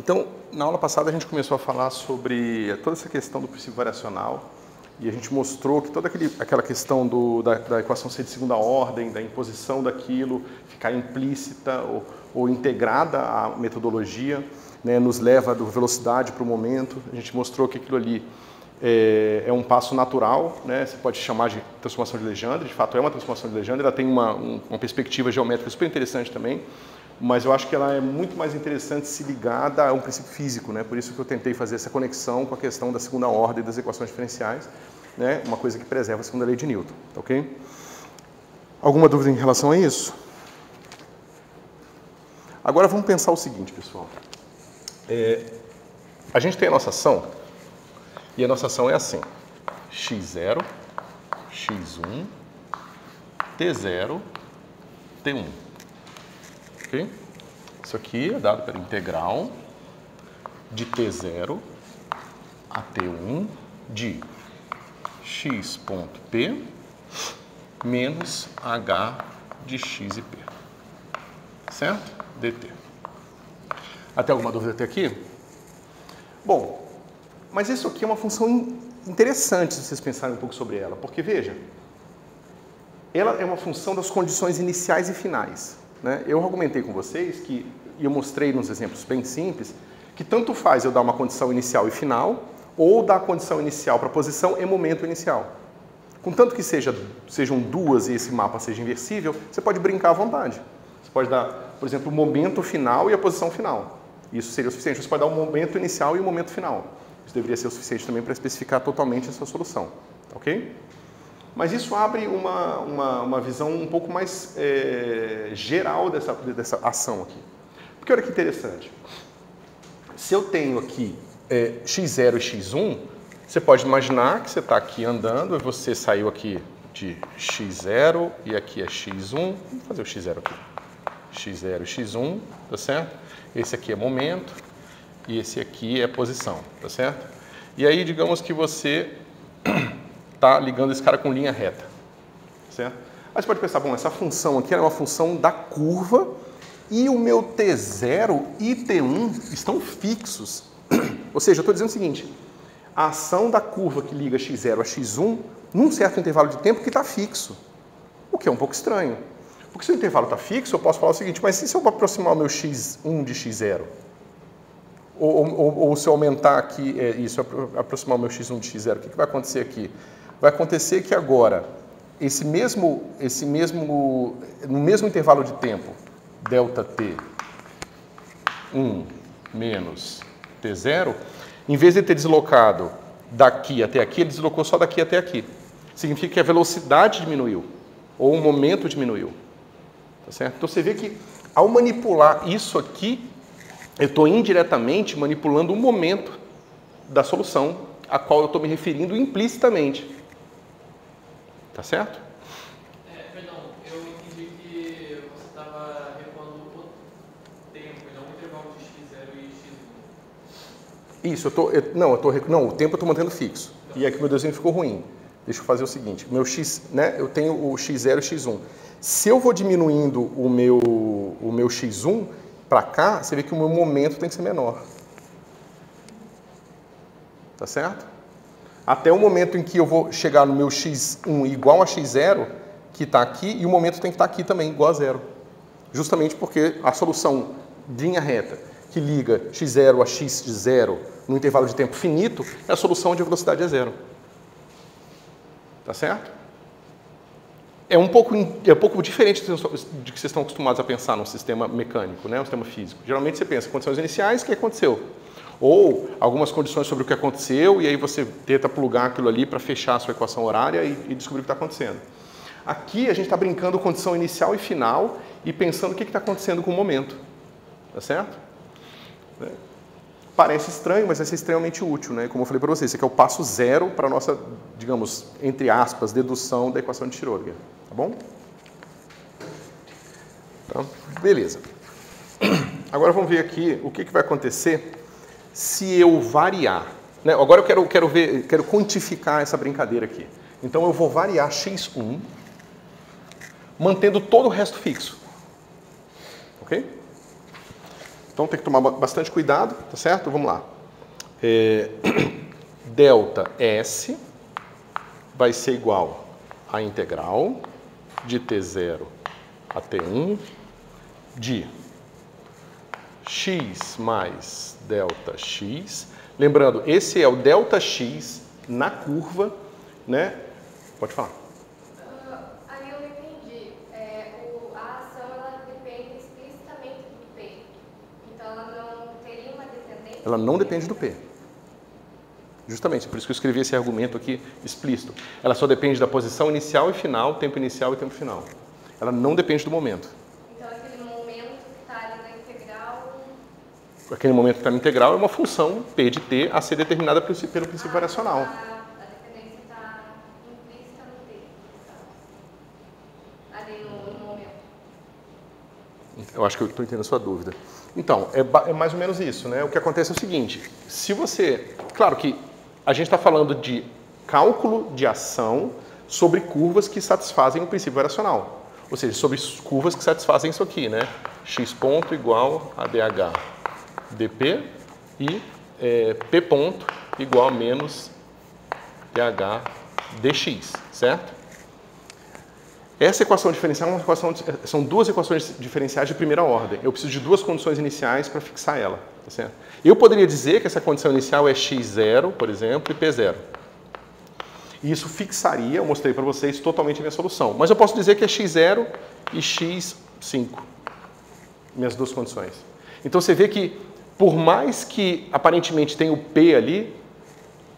Então, na aula passada a gente começou a falar sobre toda essa questão do princípio variacional e a gente mostrou que toda aquela questão da equação ser de segunda ordem, da imposição daquilo, ficar implícita ou integrada à metodologia, né, nos leva da velocidade para o momento. A gente mostrou que aquilo ali é um passo natural, né? Você pode chamar de transformação de Legendre, de fato é uma transformação de Legendre, ela tem uma perspectiva geométrica super interessante também, mas eu acho que ela é muito mais interessante se ligada a um princípio físico, né? Por isso que eu tentei fazer essa conexão com a questão da segunda ordem das equações diferenciais, né? Uma coisa que preserva a segunda lei de Newton, ok? Alguma dúvida em relação a isso? Agora vamos pensar o seguinte, pessoal. A gente tem a nossa ação, e a nossa ação é assim: x0, x1, t0, t1. Ok? Isso aqui é dado pela integral de t0 a t1 de x.p menos h de x e p. Certo? dt. Até alguma dúvida até aqui? Bom, mas isso aqui é uma função interessante se vocês pensarem um pouco sobre ela, porque veja, ela é uma função das condições iniciais e finais, né? Eu argumentei com vocês que, e eu mostrei nos exemplos bem simples, que tanto faz eu dar uma condição inicial e final, ou dar a condição inicial para a posição e momento inicial. Contanto que sejam duas e esse mapa seja inversível, você pode brincar à vontade. Você pode dar, por exemplo, o momento final e a posição final. Isso seria o suficiente. Você pode dar o momento inicial e o momento final. Isso deveria ser o suficiente também para especificar totalmente a sua solução, ok? Mas isso abre uma visão um pouco mais geral dessa ação aqui. Porque olha que interessante. Se eu tenho aqui x0 e x1, você pode imaginar que você está aqui andando e você saiu aqui de x0 e aqui é x1. Vamos fazer o x0 aqui. x0 e x1, tá certo? Esse aqui é momento. E esse aqui é posição, tá certo? E aí, digamos que você está ligando esse cara com linha reta, certo? Aí você pode pensar, bom, essa função aqui é uma função da curva e o meu T0 e T1 estão fixos. Ou seja, eu estou dizendo o seguinte, a ação da curva que liga x0 a x1 num certo intervalo de tempo que está fixo, o que é um pouco estranho. Porque se o intervalo está fixo, eu posso falar o seguinte, mas e se eu aproximar o meu x1 de x0? Ou se eu aumentar aqui, aproximar o meu x1 de x0, o que vai acontecer aqui? Vai acontecer que agora, no mesmo intervalo de tempo, delta t1 menos t0, em vez de ter deslocado daqui até aqui, ele deslocou só daqui até aqui. Significa que a velocidade diminuiu, ou o momento diminuiu. Tá certo? Então você vê que ao manipular isso aqui, eu estou indiretamente manipulando o momento da solução a qual eu estou me referindo implicitamente. Tá certo? Perdão, eu entendi que você estava recuando o tempo, e não o intervalo de x0 e x1. Isso, o tempo eu estou mantendo fixo. E aqui meu desenho ficou ruim. Deixa eu fazer o seguinte, meu x, né, eu tenho o x0 e x1. Se eu vou diminuindo o meu x1 para cá, você vê que o meu momento tem que ser menor. Tá certo? Até o momento em que eu vou chegar no meu x1 igual a x0, que está aqui, e o momento tem que estar aqui também, igual a zero. Justamente porque a solução de linha reta que liga x0 a x de 0 no intervalo de tempo finito é a solução onde a velocidade é zero. Tá certo? É um pouco diferente de que vocês estão acostumados a pensar num sistema mecânico, né? Um sistema físico. Geralmente você pensa condições iniciais, o que aconteceu? Ou algumas condições sobre o que aconteceu e aí você tenta plugar aquilo ali para fechar a sua equação horária e descobrir o que está acontecendo. Aqui a gente está brincando com condição inicial e final e pensando o que está acontecendo com o momento. Tá certo? Parece estranho, mas vai ser extremamente útil, né? Como eu falei para vocês, esse aqui é o passo zero para a nossa, digamos, entre aspas, dedução da equação de Schrödinger. Tá bom? Então, beleza. Agora vamos ver aqui o que vai acontecer se eu variar. Né? Agora eu quero quantificar essa brincadeira aqui. Então eu vou variar x1, mantendo todo o resto fixo. Ok? Então tem que tomar bastante cuidado, tá certo? Vamos lá. Delta S vai ser igual a integral de T0 a T1 de x mais delta x. Lembrando, esse é o delta x na curva, né? Pode falar. Aí eu não entendi. A ação ela depende explicitamente do P. Então ela não teria uma dependência? Ela não depende do P. Justamente, por isso que eu escrevi esse argumento aqui explícito. Ela só depende da posição inicial e final, tempo inicial e tempo final. Ela não depende do momento. Então aquele momento que está ali na integral... Aquele momento que está na integral é uma função P de T a ser determinada pelo princípio variacional. A dependência está implícita no T. Ali no momento. Eu acho que eu estou entendendo a sua dúvida. Então, é mais ou menos isso, né? O que acontece é o seguinte, se você... Claro que a gente está falando de cálculo de ação sobre curvas que satisfazem o princípio variacional. Ou seja, sobre curvas que satisfazem isso aqui, né? X ponto igual a dH dp e P ponto igual a menos dH dx, certo? Essa equação diferencial é uma equação, são duas equações diferenciais de primeira ordem. Eu preciso de duas condições iniciais para fixar ela, tá certo? Eu poderia dizer que essa condição inicial é x0, por exemplo, e p0. E isso fixaria, eu mostrei para vocês, totalmente a minha solução. Mas eu posso dizer que é x0 e x5, minhas duas condições. Então você vê que, por mais que aparentemente tenha o p ali,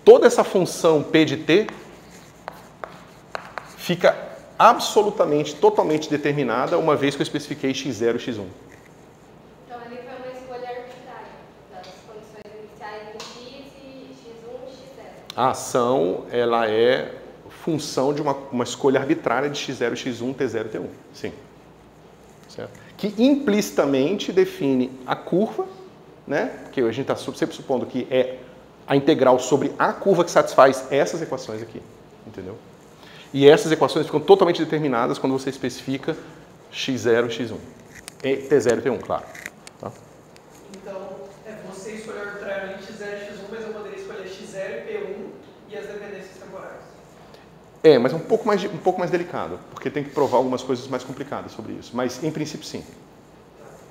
toda essa função p de t fica absolutamente, totalmente determinada, uma vez que eu especifiquei x0 e x1. Então ali foi uma escolha arbitrária das condições iniciais em x e x1 e x0. A ação, ela é função de uma escolha arbitrária de x0, x1, t0 e t1. Sim. Certo? Que implicitamente define a curva, né? Porque a gente está sempre supondo que é a integral sobre a curva que satisfaz essas equações aqui. Entendeu? E essas equações ficam totalmente determinadas quando você especifica x0 e x1. E t0 e t1, claro. Tá? Então, você escolheu arbitrariamente x0 e x1, mas eu poderia escolher x0 e p1 e as dependências temporais. Mas é um pouco mais delicado, porque tem que provar algumas coisas mais complicadas sobre isso. Mas, em princípio, sim.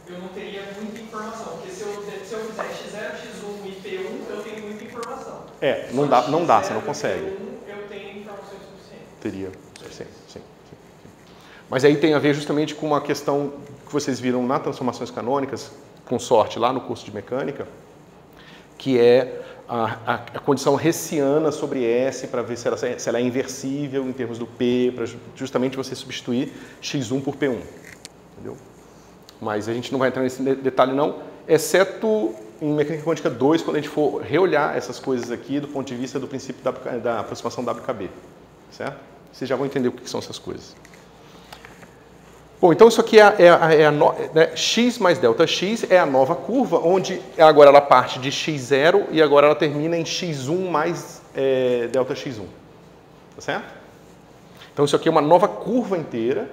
Eu não teria muita informação, porque se eu fizer x0, x1 e p1, eu tenho muita informação. Não dá, você não consegue. Eu tenho informações suficientes. Teria, sim. Mas aí tem a ver justamente com uma questão que vocês viram na transformações canônicas, com sorte, lá no curso de mecânica, que é a condição hessiana sobre S, para ver se ela é inversível em termos do P, para justamente você substituir x1 por P1. Entendeu? Mas a gente não vai entrar nesse detalhe não, exceto em mecânica quântica 2, quando a gente for reolhar essas coisas aqui do ponto de vista do princípio da aproximação WKB. Certo? Vocês já vão entender o que são essas coisas. Bom, então isso aqui né, x mais delta x é a nova curva, onde agora ela parte de x0 e agora ela termina em x1 mais delta x1. Tá certo? Então isso aqui é uma nova curva inteira,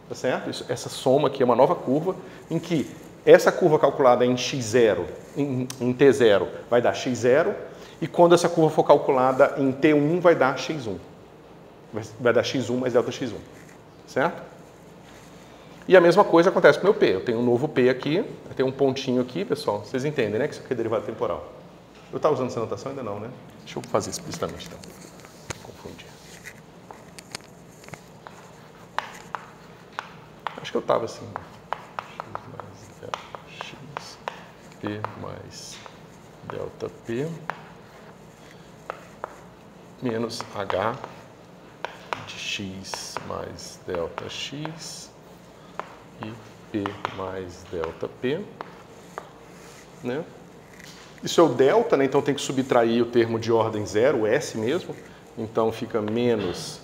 tá certo? Essa soma aqui é uma nova curva, em que essa curva calculada em x0, em t0, vai dar x0, e quando essa curva for calculada em t1, vai dar x1. Vai dar x1 mais delta x1. Certo? E a mesma coisa acontece com o meu P. Eu tenho um novo P aqui, eu tenho um pontinho aqui, pessoal. Vocês entendem, né? Que isso aqui é derivada temporal. Eu estava usando essa notação? Ainda não, né? Deixa eu fazer explicitamente, então. Confundir. Acho que eu estava assim. X P mais delta P menos H de x mais delta x e P mais delta P, né? Isso é o delta, né? Então tem que subtrair o termo de ordem zero, o S mesmo. Então fica menos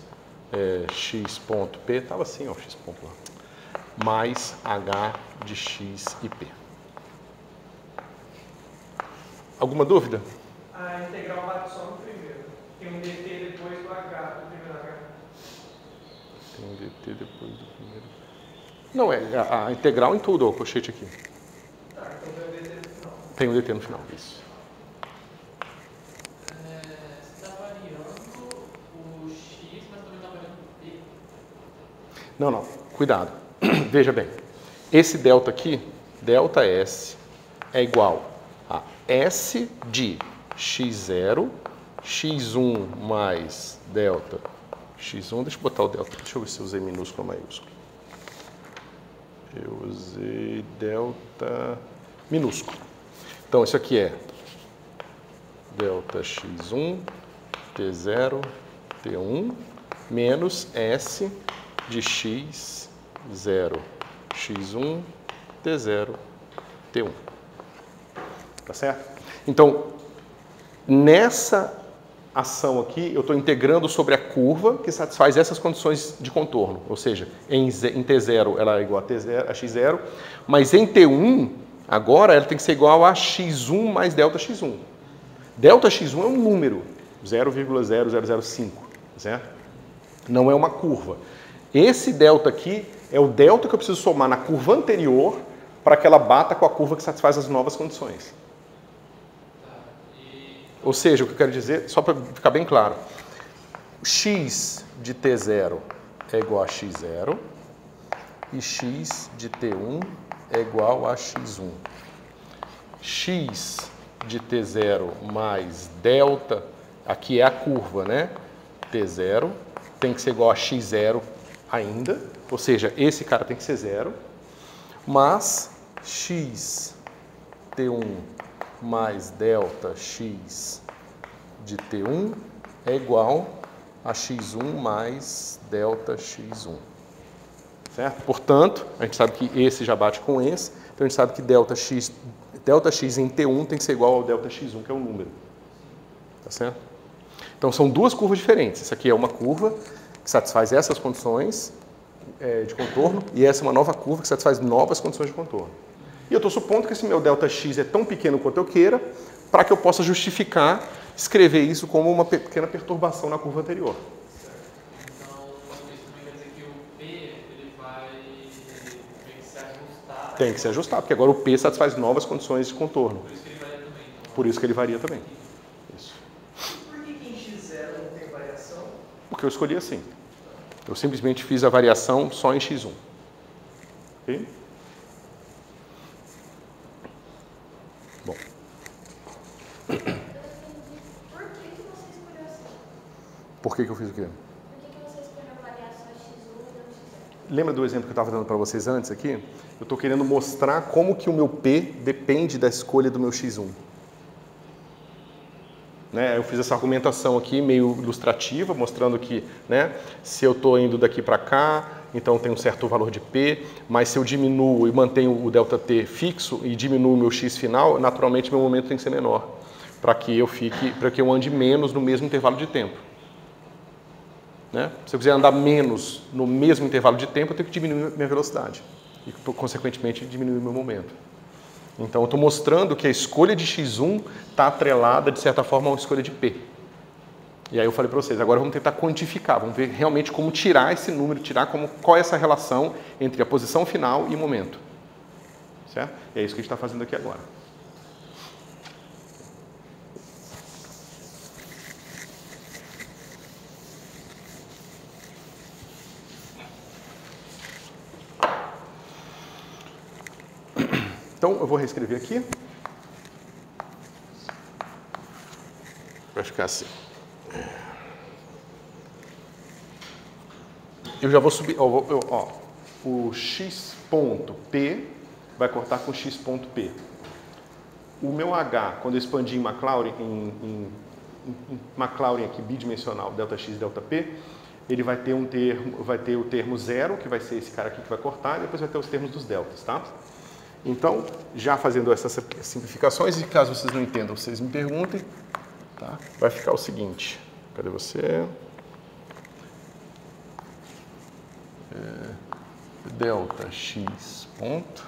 x ponto P, estava assim, ó, x ponto lá, mais H de x e P. Alguma dúvida? A integral bate só no primeiro. Tem um dt depois do H, do primeiro H. Tem um dt depois do primeiro. Não, é a integral em tudo, ó, o colchete aqui. Tá, então tem um dt depois. Tem um DT no final, isso. Você está variando o x, mas também está variando o p? Não, cuidado. Veja bem, esse delta aqui, delta S, é igual a S de x0, x1 mais delta x1. Deixa eu botar o delta, deixa eu ver se eu usei minúsculo ou maiúsculo. Eu usei delta minúsculo. Então, isso aqui é delta x1, t0, t1, menos S de x0, x1, t0, t1. Tá certo? Então, nessa ação aqui, eu estou integrando sobre a curva que satisfaz essas condições de contorno. Ou seja, em T0 ela é igual a x0, mas em T1, agora ela tem que ser igual a x1 mais delta x1. Delta x1 é um número, 0,0005, certo? Não é uma curva. Esse delta aqui é o delta que eu preciso somar na curva anterior para que ela bata com a curva que satisfaz as novas condições. Ou seja, o que eu quero dizer, só para ficar bem claro, x de t0 é igual a x0 e x de t1 é igual a x1. X de t0 mais delta, aqui é a curva, né? t0 tem que ser igual a x0 ainda, ou seja, esse cara tem que ser 0, mas x t1 mais delta x de t1 é igual a x1 mais delta x1. Certo? Portanto, a gente sabe que esse já bate com esse, então a gente sabe que delta x em t1 tem que ser igual ao delta x1, que é um número. Tá certo? Então são duas curvas diferentes. Essa aqui é uma curva que satisfaz essas condições de contorno e essa é uma nova curva que satisfaz novas condições de contorno. E eu estou supondo que esse meu delta x é tão pequeno quanto eu queira para que eu possa justificar escrever isso como uma pequena perturbação na curva anterior. Então, isso também quer dizer que o P ele vai meio que se ajustar. Tem que se ajustar, porque agora o P satisfaz novas condições de contorno. Por isso que ele varia também. Então. Por isso que ele varia também. Isso. Por que em x0 não tem variação? Porque eu escolhi assim. Eu simplesmente fiz a variação só em x1. Ok? Bom. Por que você escolheu assim? Por que eu fiz o quê? Por que você escolheu variar só x1 e não x0? Lembra do exemplo que eu estava dando para vocês antes aqui? Eu estou querendo mostrar como que o meu P depende da escolha do meu x1. Né? Eu fiz essa argumentação aqui meio ilustrativa, mostrando que, né, se eu estou indo daqui para cá, então tem um certo valor de P, mas se eu diminuo e mantenho o ΔT fixo e diminuo o meu x final, naturalmente meu momento tem que ser menor, para que eu ande menos no mesmo intervalo de tempo. Né? Se eu quiser andar menos no mesmo intervalo de tempo, eu tenho que diminuir minha velocidade e, consequentemente, diminuir meu momento. Então, eu estou mostrando que a escolha de x1 está atrelada, de certa forma, a uma escolha de P. E aí eu falei para vocês, agora vamos tentar quantificar, vamos ver realmente como tirar esse número, qual é essa relação entre a posição final e o momento. Certo? E é isso que a gente está fazendo aqui agora. Então, eu vou reescrever aqui. Vai ficar assim. Eu já vou subir, o x ponto P vai cortar com x ponto P. O meu H, quando eu expandir em Maclaurin, Maclaurin aqui bidimensional, ΔX, ΔP, ele vai ter o termo zero, que vai ser esse cara aqui que vai cortar, e depois vai ter os termos dos deltas, tá? Então, já fazendo essas simplificações, e caso vocês não entendam, vocês me perguntem, tá? Vai ficar o seguinte, cadê você? Delta x ponto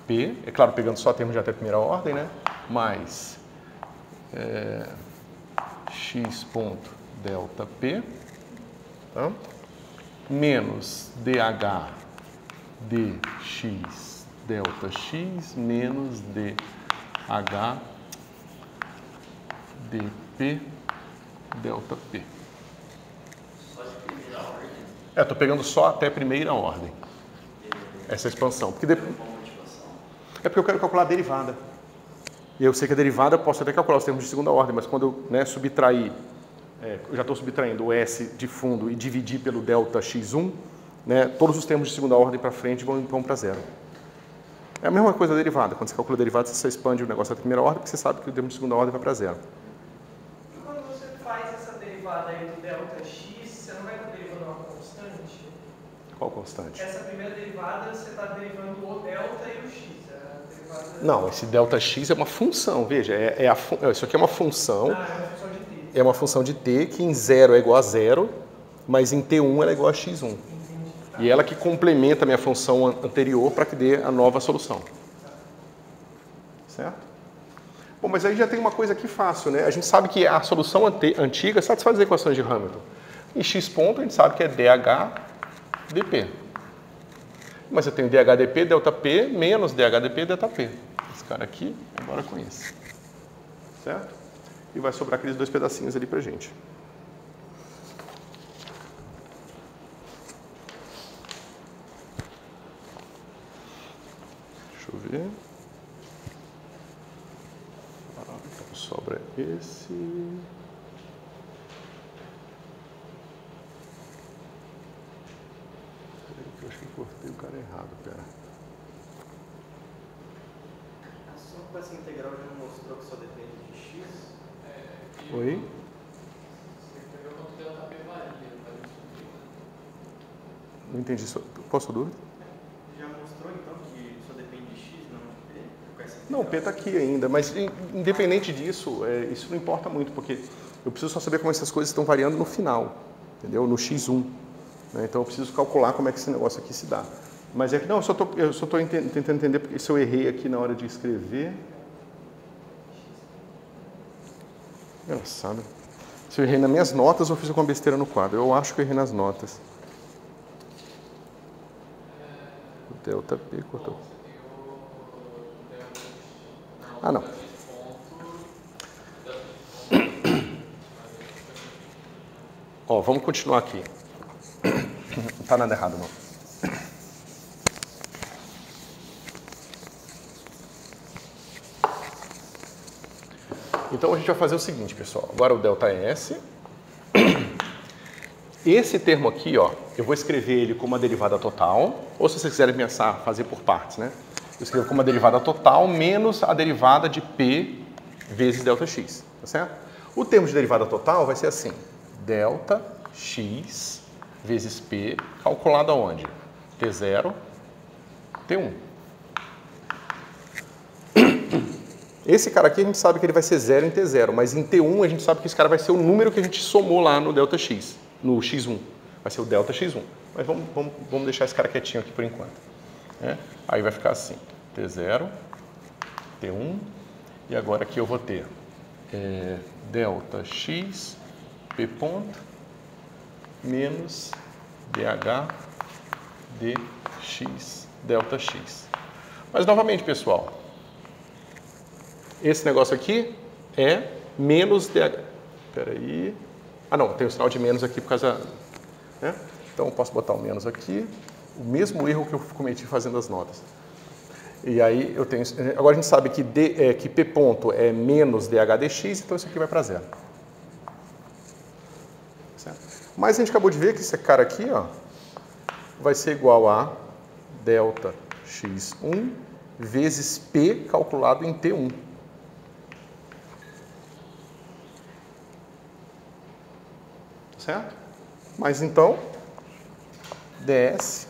P, é claro, pegando só termos de até primeira ordem, né? Mais x ponto delta P, tá? Menos dH dx delta x menos dH H dP delta P. Só de primeira ordem? Estou pegando só até primeira ordem. Essa expansão. Porque é porque eu quero calcular a derivada. E eu sei que a derivada eu posso até calcular os termos de segunda ordem, mas quando eu subtrair, eu já estou subtraindo o S de fundo e dividir pelo delta x1, todos os termos de segunda ordem para frente vão para zero. É a mesma coisa a derivada. Quando você calcula a derivada, você expande o negócio da primeira ordem, porque você sabe que o termo de segunda ordem vai para zero. E quando você faz essa derivada aí do delta x, você não vai estar derivando uma constante? Qual constante? Essa primeira derivada, você está derivando o delta e o x. Não, esse delta x é uma função, veja, isso aqui é uma função. Ah, é uma função de t. É uma função de t que em 0 é igual a 0, mas em t1 ela é igual a x1. Entendi. E ela que complementa a minha função anterior para que dê a nova solução. Certo? Bom, mas aí já tem uma coisa aqui fácil, né? A gente sabe que a solução antiga satisfaz as equações de Hamilton. Em x ponto a gente sabe que é dH dp. Mas eu tenho dH dp delta p menos dH dp delta p. Esse cara aqui, agora com esse. Certo? E vai sobrar aqueles dois pedacinhos ali pra gente. Deixa eu ver. Então sobra esse. Eu acho que cortei o cara errado, pera. A sua equação integral já não mostrou que só depende de x? Oi? Você entendeu quanto delta P varia, mas isso Não entendi. Posso dúvida? Já mostrou então que só depende de x, não de p? Com essa Não, o P está aqui ainda, mas independente disso, isso não importa muito, porque eu preciso só saber como essas coisas estão variando no final, entendeu? No x1. Né? Então eu preciso calcular como é que esse negócio aqui se dá. Mas é que não, eu só estou tentando entender porque se eu errei aqui na hora de escrever. Engraçado. Se eu errei nas minhas notas ou fiz alguma besteira no quadro. Eu acho que eu errei nas notas. O delta P cortou. Ah, não. Ó, vamos continuar aqui. Não tá nada errado, não. Então a gente vai fazer o seguinte, pessoal. Agora o delta S. Esse termo aqui, ó, eu vou escrever ele como uma derivada total, ou se vocês quiserem pensar, fazer por partes, né? Eu escrevo como uma derivada total menos a derivada de P vezes delta x, tá certo? O termo de derivada total vai ser assim, delta x vezes P, calculado aonde? T0, T1. Esse cara aqui a gente sabe que ele vai ser 0 em T0, mas em T1 a gente sabe que esse cara vai ser o número que a gente somou lá no delta x, no x1. Vai ser o delta x1. Mas vamos deixar esse cara quietinho aqui por enquanto. Né? Aí vai ficar assim, T0, T1, e agora aqui eu vou ter delta x, P ponto, menos dH dx delta x. Mas novamente, pessoal, esse negócio aqui é menos dH. Espera aí. Ah, não, tem o sinal de menos aqui por causa... Né? Então, eu posso botar o menos aqui. O mesmo erro que eu cometi fazendo as notas. E aí, eu tenho... Agora, a gente sabe que, que P ponto é menos dH dx, então isso aqui vai para zero. Certo? Mas a gente acabou de ver que esse cara aqui, ó, vai ser igual a delta x1 vezes P calculado em T1. Certo? Mas então, ds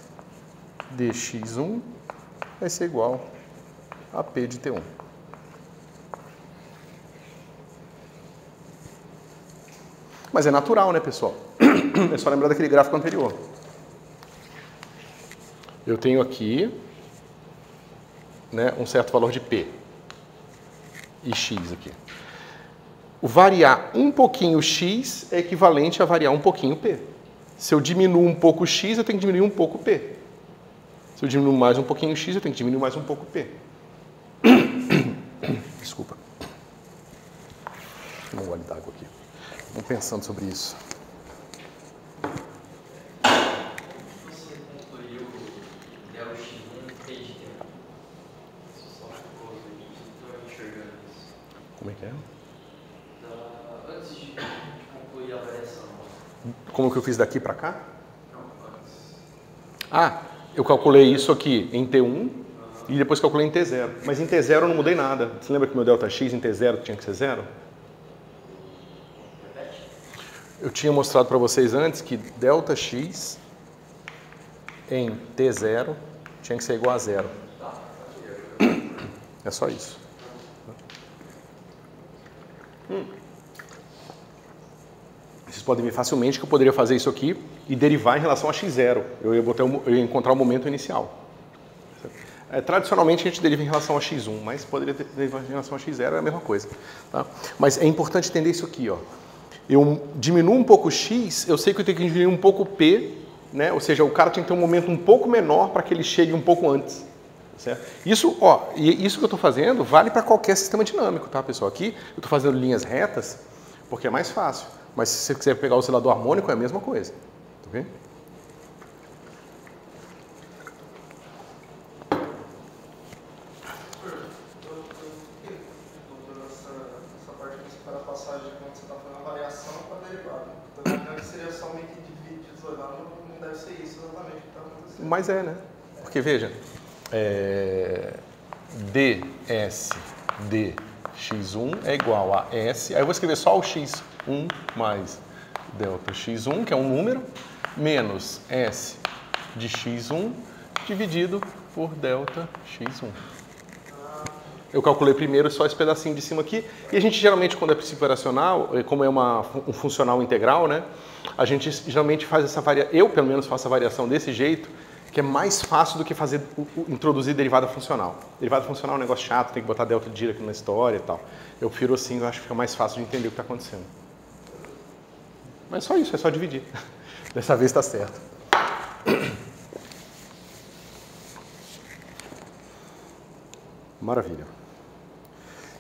dx1 vai ser igual a P de T1. Mas é natural, né, pessoal? É só lembrar daquele gráfico anterior. Eu tenho aqui, né, um certo valor de P e X aqui. O variar um pouquinho X é equivalente a variar um pouquinho P. Se eu diminuo um pouco X, eu tenho que diminuir um pouco P. Se eu diminuo mais um pouquinho X, eu tenho que diminuir mais um pouco P. Desculpa. Vou um gole d'água aqui. Vamos pensando sobre isso. Você concluiu del x1 desde tempo? Só ficou enxergando isso. Como é que é? Antes de concluir a variação. Como que eu fiz daqui para cá? Não, antes. Ah, eu calculei isso aqui em T1 e depois calculei em T0. Mas em T0 eu não mudei nada. Você lembra que meu delta x em T0 tinha que ser 0? Eu tinha mostrado para vocês antes que delta x em T0 tinha que ser igual a 0. É só isso. Vocês podem ver facilmente que eu poderia fazer isso aqui e derivar em relação a x0. Eu ia encontrar o momento inicial. Tradicionalmente a gente deriva em relação a x1, mas poderia derivar em relação a x0, é a mesma coisa. Tá? Mas é importante entender isso aqui. Ó. Eu diminuo um pouco x, eu sei que eu tenho que diminuir um pouco p, né? Ou seja, o cara tem que ter um momento um pouco menor para que ele chegue um pouco antes. Certo? Isso que eu estou fazendo vale para qualquer sistema dinâmico, tá, pessoal? Aqui eu estou fazendo linhas retas porque é mais fácil. Mas se você quiser pegar o oscilador harmônico, é a mesma coisa. Tá vendo? Essa parte de separar a passagem quando você está fazendo a variação para a derivada. Então, seria somente desolhado, não deve ser isso exatamente o que está acontecendo. Mas é, né? Porque, veja, ds de x1 é igual a S, aí eu vou escrever só o x1 mais delta x1, que é um número, menos S de x1 dividido por delta x1. Eu calculei primeiro só esse pedacinho de cima aqui, e a gente geralmente, quando é princípio operacional, como é um funcional integral, né, a gente geralmente faz essa variação, eu pelo menos faço a variação desse jeito, que é mais fácil do que introduzir derivada funcional. Derivada funcional é um negócio chato, tem que botar delta Dirac na história e tal. Eu prefiro assim, eu acho que fica mais fácil de entender o que está acontecendo. Mas só isso, é só dividir. Dessa vez está certo. Maravilha.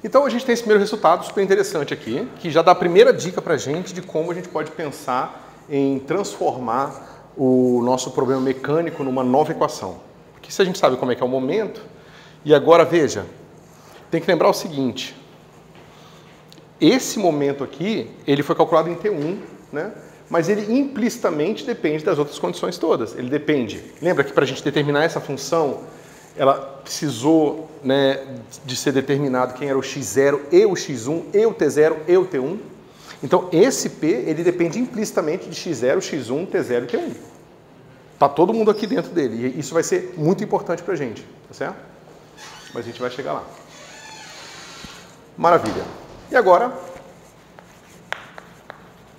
Então a gente tem esse primeiro resultado super interessante aqui, que já dá a primeira dica para a gente de como a gente pode pensar em transformar o nosso problema mecânico numa nova equação. Porque se a gente sabe como é que é o momento, e agora veja, tem que lembrar o seguinte, esse momento aqui, ele foi calculado em T1, né? Mas ele implicitamente depende das outras condições todas. Ele depende, lembra que para a gente determinar essa função, ela precisou, né, de ser determinado quem era o x0 e o x1, e o t0 e o t1. Então, esse P, ele depende implicitamente de x0, x1, t0 e t1. Está todo mundo aqui dentro dele. E isso vai ser muito importante para a gente, tá certo? Mas a gente vai chegar lá. Maravilha. E agora,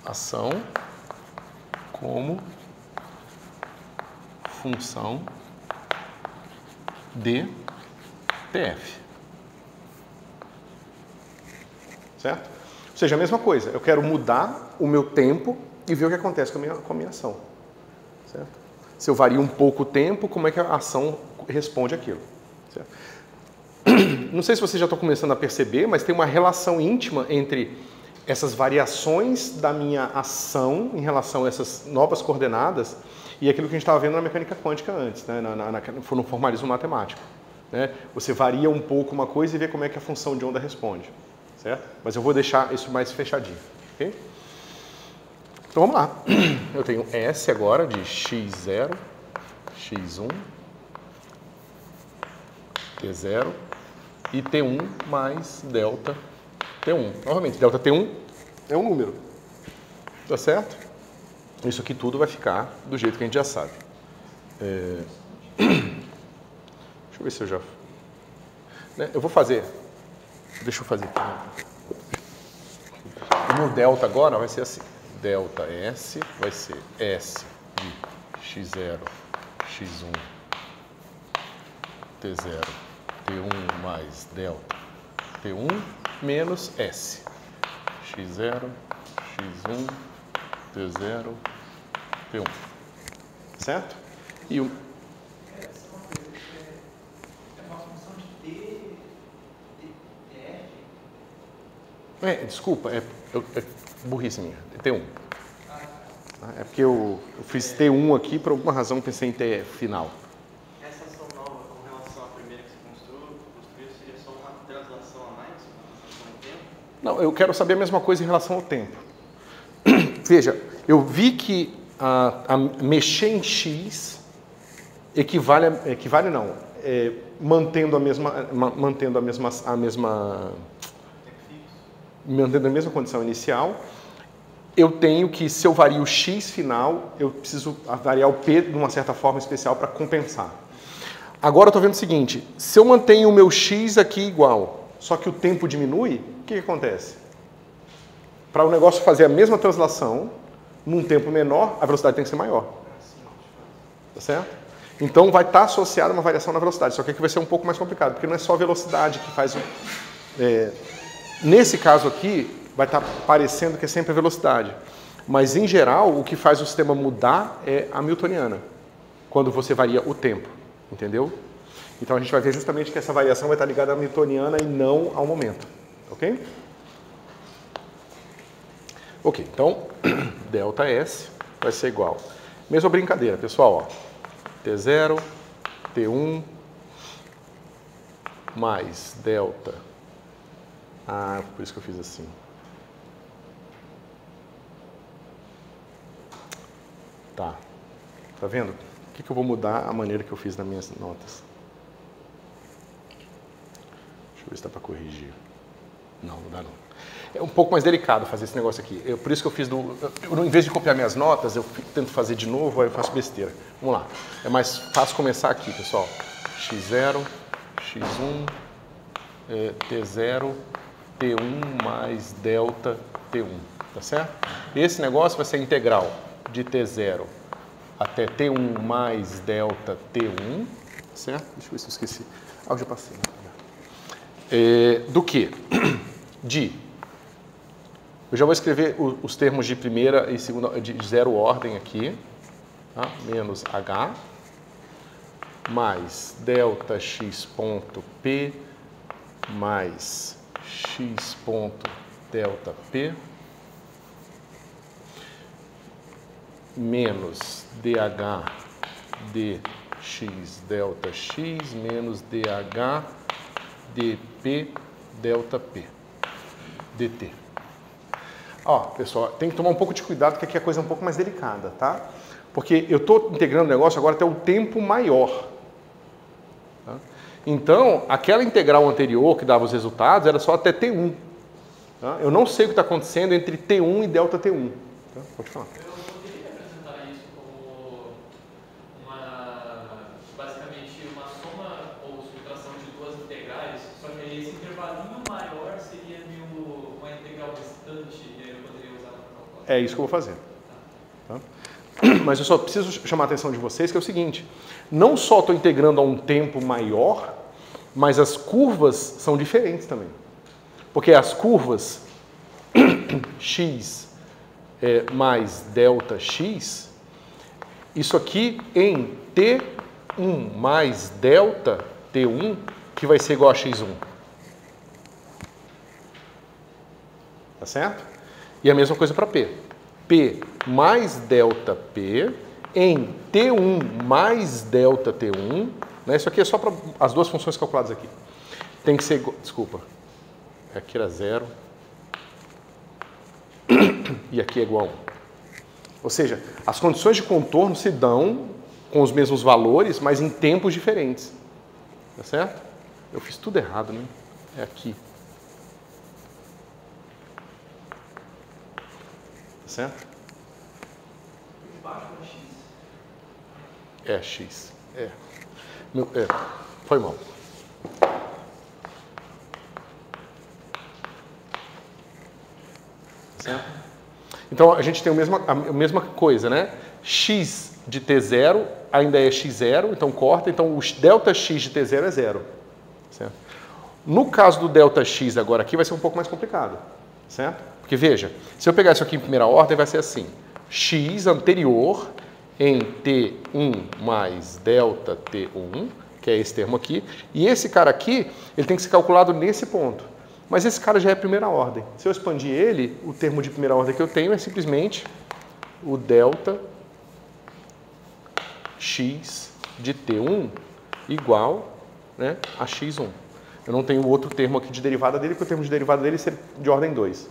ação como função de TF. Certo? Ou seja, a mesma coisa. Eu quero mudar o meu tempo e ver o que acontece com a minha ação. Certo? Se eu vario um pouco o tempo, como é que a ação responde àquilo? Certo? Não sei se vocês já estão começando a perceber, mas tem uma relação íntima entre essas variações da minha ação em relação a essas novas coordenadas e aquilo que a gente estava vendo na mecânica quântica antes, né? No formalismo matemático. Né? Você varia um pouco uma coisa e vê como é que a função de onda responde. Certo? Mas eu vou deixar isso mais fechadinho. Okay? Então vamos lá. Eu tenho S agora de x0, x1, t0 e t1 mais delta t1. Novamente, delta t1 é um número. Tá certo? Isso aqui tudo vai ficar do jeito que a gente já sabe. Deixa eu ver se eu já... Eu vou fazer... Deixa eu fazer aqui. O meu delta agora vai ser assim. Delta S vai ser S de x0, x1, t0, t1 mais delta t1 menos S. x0, x1, t0, t1. Certo? E o... É uma função de T, Desculpa, é burrice minha, é T1. É porque eu fiz T1 aqui, por alguma razão pensei em T final. Essa ação nova com relação à primeira que você construiu seria só uma translação a mais? Uma translação no tempo? Não, eu quero saber a mesma coisa em relação ao tempo. Veja, eu vi que a mexer em X mantendo a mesma condição inicial, eu tenho que, se eu vario o X final, eu preciso variar o P de uma certa forma especial para compensar. Agora eu estou vendo o seguinte, se eu mantenho o meu X aqui igual, só que o tempo diminui, o que acontece? Para o negócio fazer a mesma translação, num tempo menor, a velocidade tem que ser maior. Tá certo? Então vai estar associada uma variação na velocidade, só que aqui vai ser um pouco mais complicado, porque não é só a velocidade que faz... Nesse caso aqui, vai estar parecendo que é sempre a velocidade. Mas, em geral, o que faz o sistema mudar é a newtoniana, quando você varia o tempo, entendeu? Então, a gente vai ver justamente que essa variação vai estar ligada à newtoniana e não ao momento, ok? Ok, então, ΔS vai ser igual. Mesma brincadeira, pessoal, ó. T0, T1, mais delta. Por isso que eu fiz assim. Tá. Tá vendo? O que eu vou mudar a maneira que eu fiz nas minhas notas? Deixa eu ver se dá para corrigir. Não dá não. É um pouco mais delicado fazer esse negócio aqui. Por isso que eu fiz em vez de copiar minhas notas, eu tento fazer de novo, aí eu faço besteira. Vamos lá. É mais fácil começar aqui, pessoal. X0, X1, T0, T1 mais delta T1, tá certo? Esse negócio vai ser integral de T0 até T1 mais delta T1, certo? Deixa eu ver se eu esqueci. Eu já passei. Do que? Eu já vou escrever os termos de primeira e segunda, de zero ordem aqui, tá? Menos H, mais delta X ponto P, mais X ponto delta P, menos DH dx delta X, menos DH dP delta P, dt. Ó, pessoal, tem que tomar um pouco de cuidado, porque aqui a coisa é um pouco mais delicada, tá? Porque eu estou integrando o negócio agora até o tempo maior. Tá? Então, aquela integral anterior que dava os resultados era só até T1. Tá? Eu não sei o que está acontecendo entre T1 e delta T1. Tá? Pode falar. Eu poderia apresentar isso como basicamente uma soma ou subtração de duas integrais, só que aí esse intervalinho maior seria uma integral restante e aí eu poderia usar na cálculo. É isso que eu vou fazer. Tá? Mas eu só preciso chamar a atenção de vocês que é o seguinte, não só estou integrando a um tempo maior, mas as curvas são diferentes também. Porque as curvas x mais delta x, isso aqui em T1 mais delta T1, que vai ser igual a x1. Tá certo? E a mesma coisa para P. P mais delta P em T1 mais delta T1, né? Isso aqui é só para as duas funções calculadas aqui. Tem que ser igual, desculpa, aqui era 0 e aqui é igual a 1. Ou seja, as condições de contorno se dão com os mesmos valores, mas em tempos diferentes. Tá certo? Eu fiz tudo errado, né? É aqui. Tá certo? Embaixo do X. É X. Foi mal. Certo? Então a gente tem a mesma coisa, né? X de T0 ainda é X0, então corta, então o delta X de T0 é 0. Certo? No caso do delta X agora aqui vai ser um pouco mais complicado, certo? Porque veja, se eu pegar isso aqui em primeira ordem vai ser assim, X anterior em T1 mais delta T1, que é esse termo aqui, e esse cara aqui, ele tem que ser calculado nesse ponto. Mas esse cara já é primeira ordem. Se eu expandir ele, o termo de primeira ordem que eu tenho é simplesmente o delta x de T1 igual, né, a x1. Eu não tenho outro termo aqui de derivada dele, porque o termo de derivada dele é de ordem 2.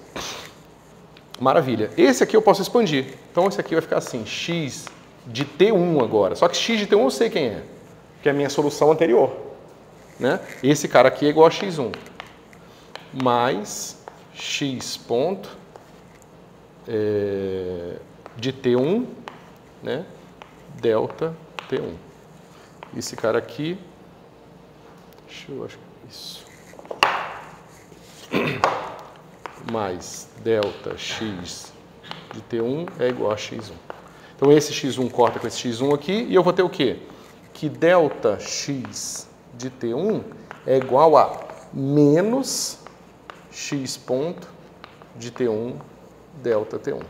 Maravilha. Esse aqui eu posso expandir. Então esse aqui vai ficar assim, x de T1 agora. Só que x de T1 eu sei quem é, que é a minha solução anterior. Né? Esse cara aqui é igual a x1. Mais x ponto de T1, né, delta T1. Esse cara aqui, acho que isso, mais delta x de T1 é igual a x1. Então esse x1 corta com esse x1 aqui e eu vou ter o quê? Que delta x de T1 é igual a menos x ponto de T1 delta T1.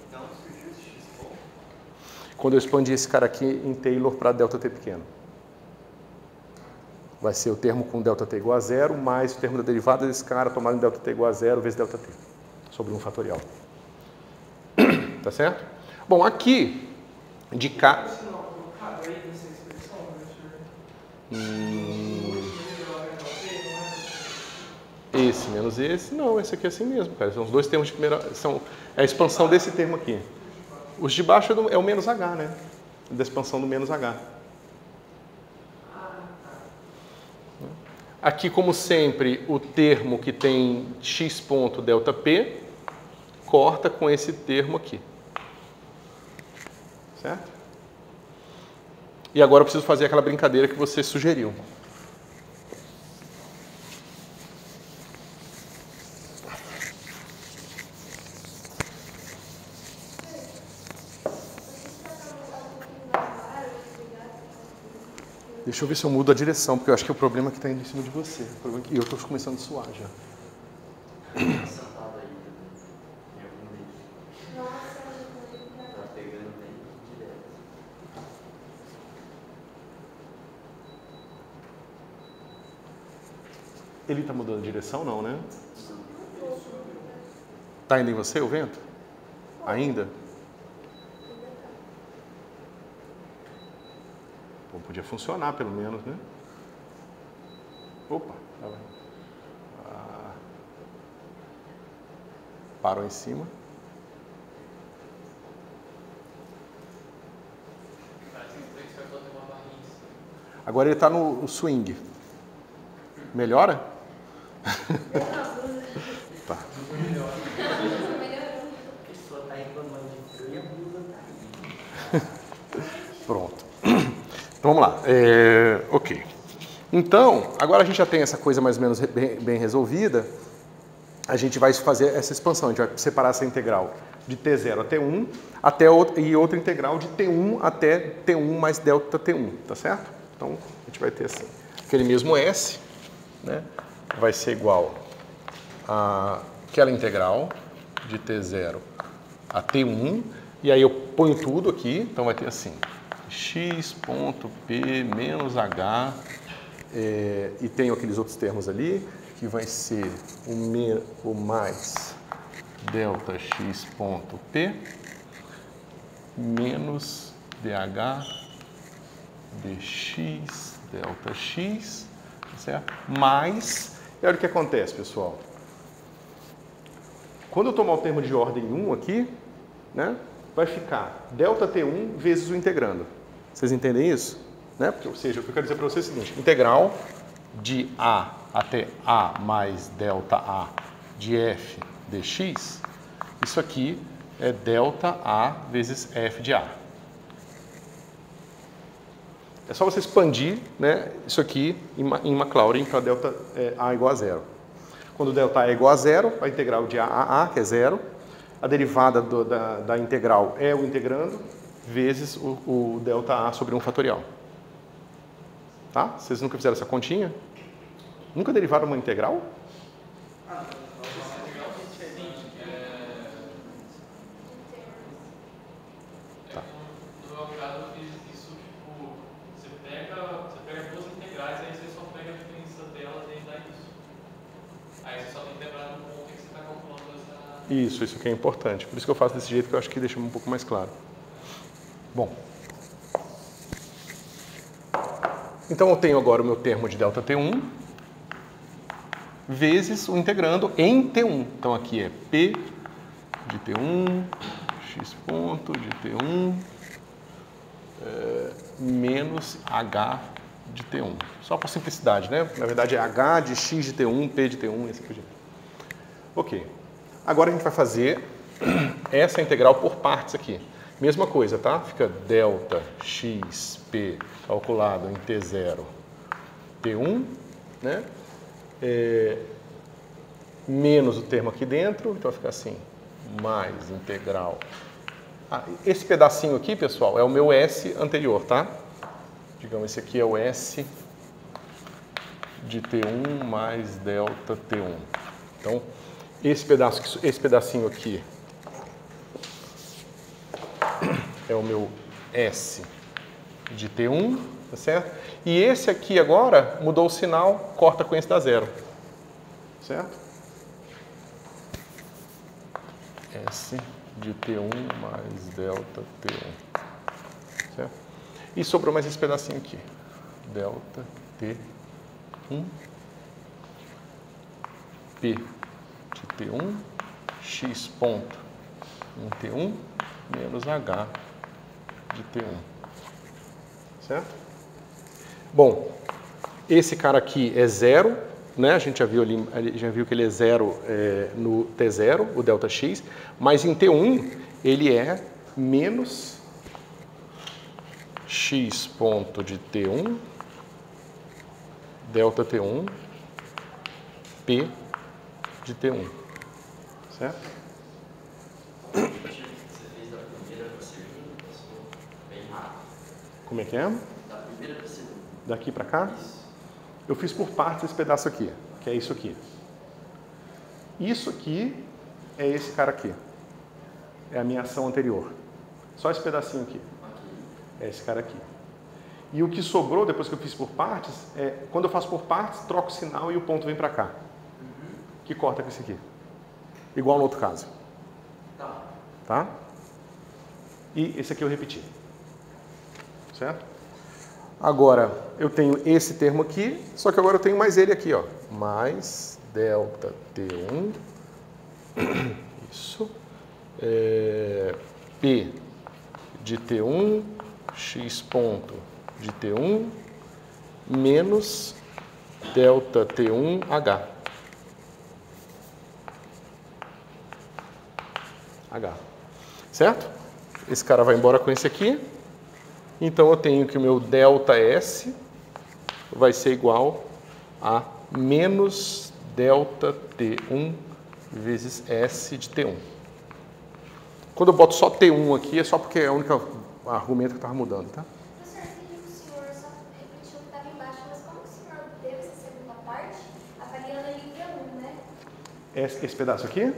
Então, surgiu esse x ponto. Quando eu expandi esse cara aqui em Taylor para delta T pequeno. Vai ser o termo com delta T igual a 0, mais o termo da derivada desse cara tomado em delta T igual a 0 vezes delta T, sobre 1 fatorial. Tá certo? Bom, aqui, de cá... Esse menos esse, não, esse aqui é assim mesmo, cara. São os dois termos de primeira... é a expansão desse termo aqui. Os de baixo é o menos H, né? Da expansão do menos H. Aqui, como sempre, o termo que tem x ponto delta P corta com esse termo aqui. Certo? E agora eu preciso fazer aquela brincadeira que você sugeriu. Deixa eu ver se eu mudo a direção, porque eu acho que o problema é que está indo em cima de você. E eu estou começando a suar já. Sentado aí, em algum deles. Tá pegando bem direto. Ele está mudando a direção, não, né? Está indo em você o vento? Ainda? Pô, podia funcionar pelo menos, né? Opa! Tá bem. Parou em cima. Agora ele está no swing. Melhora? Tá. A pessoa está reclamando de frio e a blusa está aí. Pronto. Então vamos lá. Ok. Então, agora a gente já tem essa coisa mais ou menos bem resolvida. A gente vai fazer essa expansão. A gente vai separar essa integral de T0 até T1 e outra integral de T1 até T1 mais delta T1. Tá certo? Então a gente vai ter assim. Aquele mesmo S, né, vai ser igual àquela integral de T0 a T1. E aí eu ponho tudo aqui. Então vai ter assim. X ponto P menos H, e tenho aqueles outros termos ali, que vai ser o mais delta X ponto P menos DH dx delta X, certo? Mais, e olha o que acontece, pessoal. Quando eu tomar o termo de ordem 1 aqui, né, vai ficar delta T1 vezes o integrando. Vocês entendem isso? Né? Ou seja, o que eu quero dizer para vocês é o seguinte: integral de A até A mais delta A de f dx, isso aqui é delta A vezes f de A. É só você expandir, né, isso aqui em Maclaurin para delta A igual a 0. Quando delta A é igual a 0, a integral de A, que é 0, a derivada da integral é o integrando, vezes o delta A sobre 1 fatorial. Tá? Vocês nunca fizeram essa continha? Nunca derivaram uma integral? Tá. No meu caso, eu fiz isso, tipo, você pega duas integrais, aí você só pega a diferença delas e dá isso. Aí você só tem Isso aqui é importante. Por isso que eu faço desse jeito, que eu acho que deixa um pouco mais claro. Bom. Então eu tenho agora o meu termo de ΔT1 vezes o integrando em T1. Então aqui é P de T1, x ponto de T1, menos H de T1. Só por simplicidade, né? Na verdade é H de x de T1, P de T1 e assim por diante. Ok. Agora a gente vai fazer essa integral por partes aqui. Mesma coisa, tá? Fica delta xp calculado em T0, T1, né? Menos o termo aqui dentro, então fica assim, mais integral. Esse pedacinho aqui, pessoal, é o meu S anterior, tá? Digamos, esse aqui é o S de T1 mais delta T1. Então, esse pedacinho aqui é o meu S de T1, tá certo? E esse aqui agora mudou o sinal, corta com esse da zero, certo? S de T1 mais delta T1, certo? E sobrou mais esse pedacinho aqui, delta T1, P de T1, x ponto em T1, menos H de T1, certo? Bom, esse cara aqui é zero, né? A gente já viu ali, já viu que ele é zero no T0, o delta x, mas em T1 ele é menos x ponto de T1, delta T1, P de T1, certo? Você fez da primeira para a segunda, passou bem rápido. Como é que é? Da primeira para a segunda. Daqui para cá? Isso. Eu fiz por partes esse pedaço aqui, que é isso aqui. Isso aqui é esse cara aqui. É a minha ação anterior. Só esse pedacinho aqui. É esse cara aqui. E o que sobrou depois que eu fiz por partes, quando eu faço por partes, troco o sinal e o ponto vem para cá. Que corta com esse aqui. Igual no outro caso. Tá? E esse aqui eu repeti. Certo? Agora, eu tenho esse termo aqui, só que agora eu tenho mais ele aqui, ó. Mais delta T1, isso, P de T1, x ponto de T1, menos delta T1, H. Certo? Esse cara vai embora com esse aqui. Então eu tenho que o meu delta S vai ser igual a menos delta T1 vezes S de T1. Quando eu boto só T1 aqui, é só porque é o único argumento que estava mudando, tá? Professor, queria que o senhor só repetiu o que estava embaixo, mas como que o senhor deu essa segunda parte, avaliando ali T1, né? Esse pedaço aqui?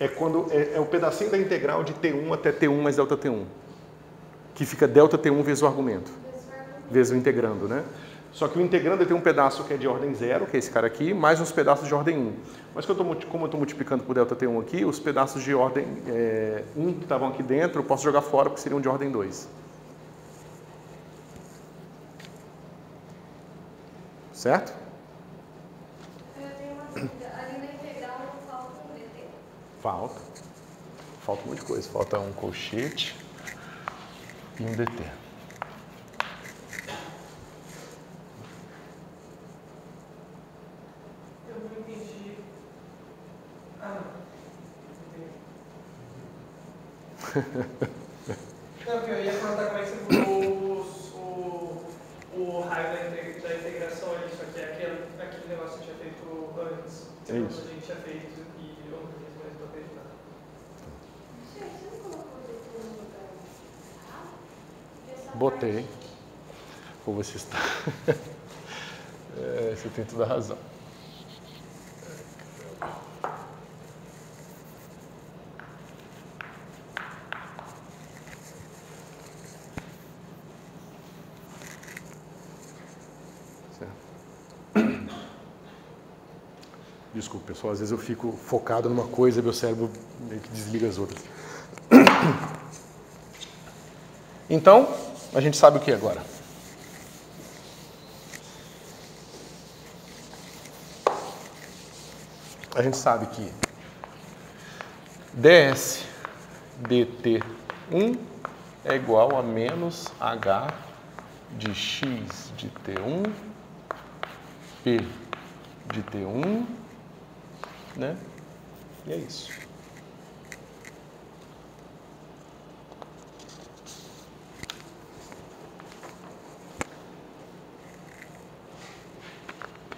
É quando é o pedacinho da integral de T1 até T1 mais delta T1. Que fica delta T1 vezes o argumento. Vezes o integrando, né? Só que o integrando tem um pedaço que é de ordem 0, que é esse cara aqui, mais uns pedaços de ordem 1. Mas como eu estou multiplicando por delta T1 aqui, os pedaços de ordem 1 que estavam aqui dentro, eu posso jogar fora porque seriam de ordem 2. Certo? Eu tenho uma dúvida. Ali na integral não falta um DT? Falta. Falta um monte de coisa. Falta um colchete e um DT. Eu não entendi. Ah, não. Não, porque eu ia perguntar como é que você mudou o raio da integração ali, só que aquele negócio que tinha feito antes. É isso. A gente tinha feito e eu não fiz mais pra acreditar. Gente, você não colocou o DT no lugar errado? Essa Botei. parte- Ou você está. Você tem toda a razão. Desculpa, pessoal, às vezes eu fico focado numa coisa e meu cérebro meio que desliga as outras. Então, a gente sabe o que agora? A gente sabe que ds dt1 é igual a menos h de x de t1 p de t1, né? E é isso.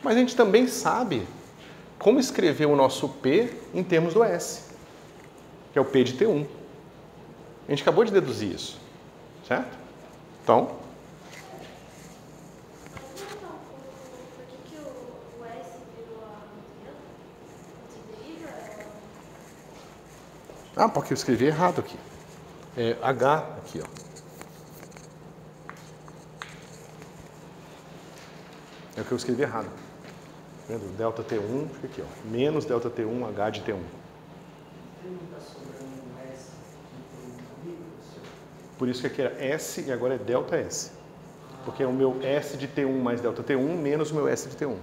Mas a gente também sabe como escrever o nosso P em termos do S, que é o P de T1. A gente acabou de deduzir isso, certo? Então, Por que o S virou a delta? Você deriva? porque eu escrevi errado aqui. É H aqui, ó. É o que eu escrevi errado. Tá vendo? Delta T1, fica aqui, ó. Menos delta T1, H de T1. Por isso que aqui era S e agora é delta S. Porque é o meu S de T1 mais delta T1 menos o meu S de T1.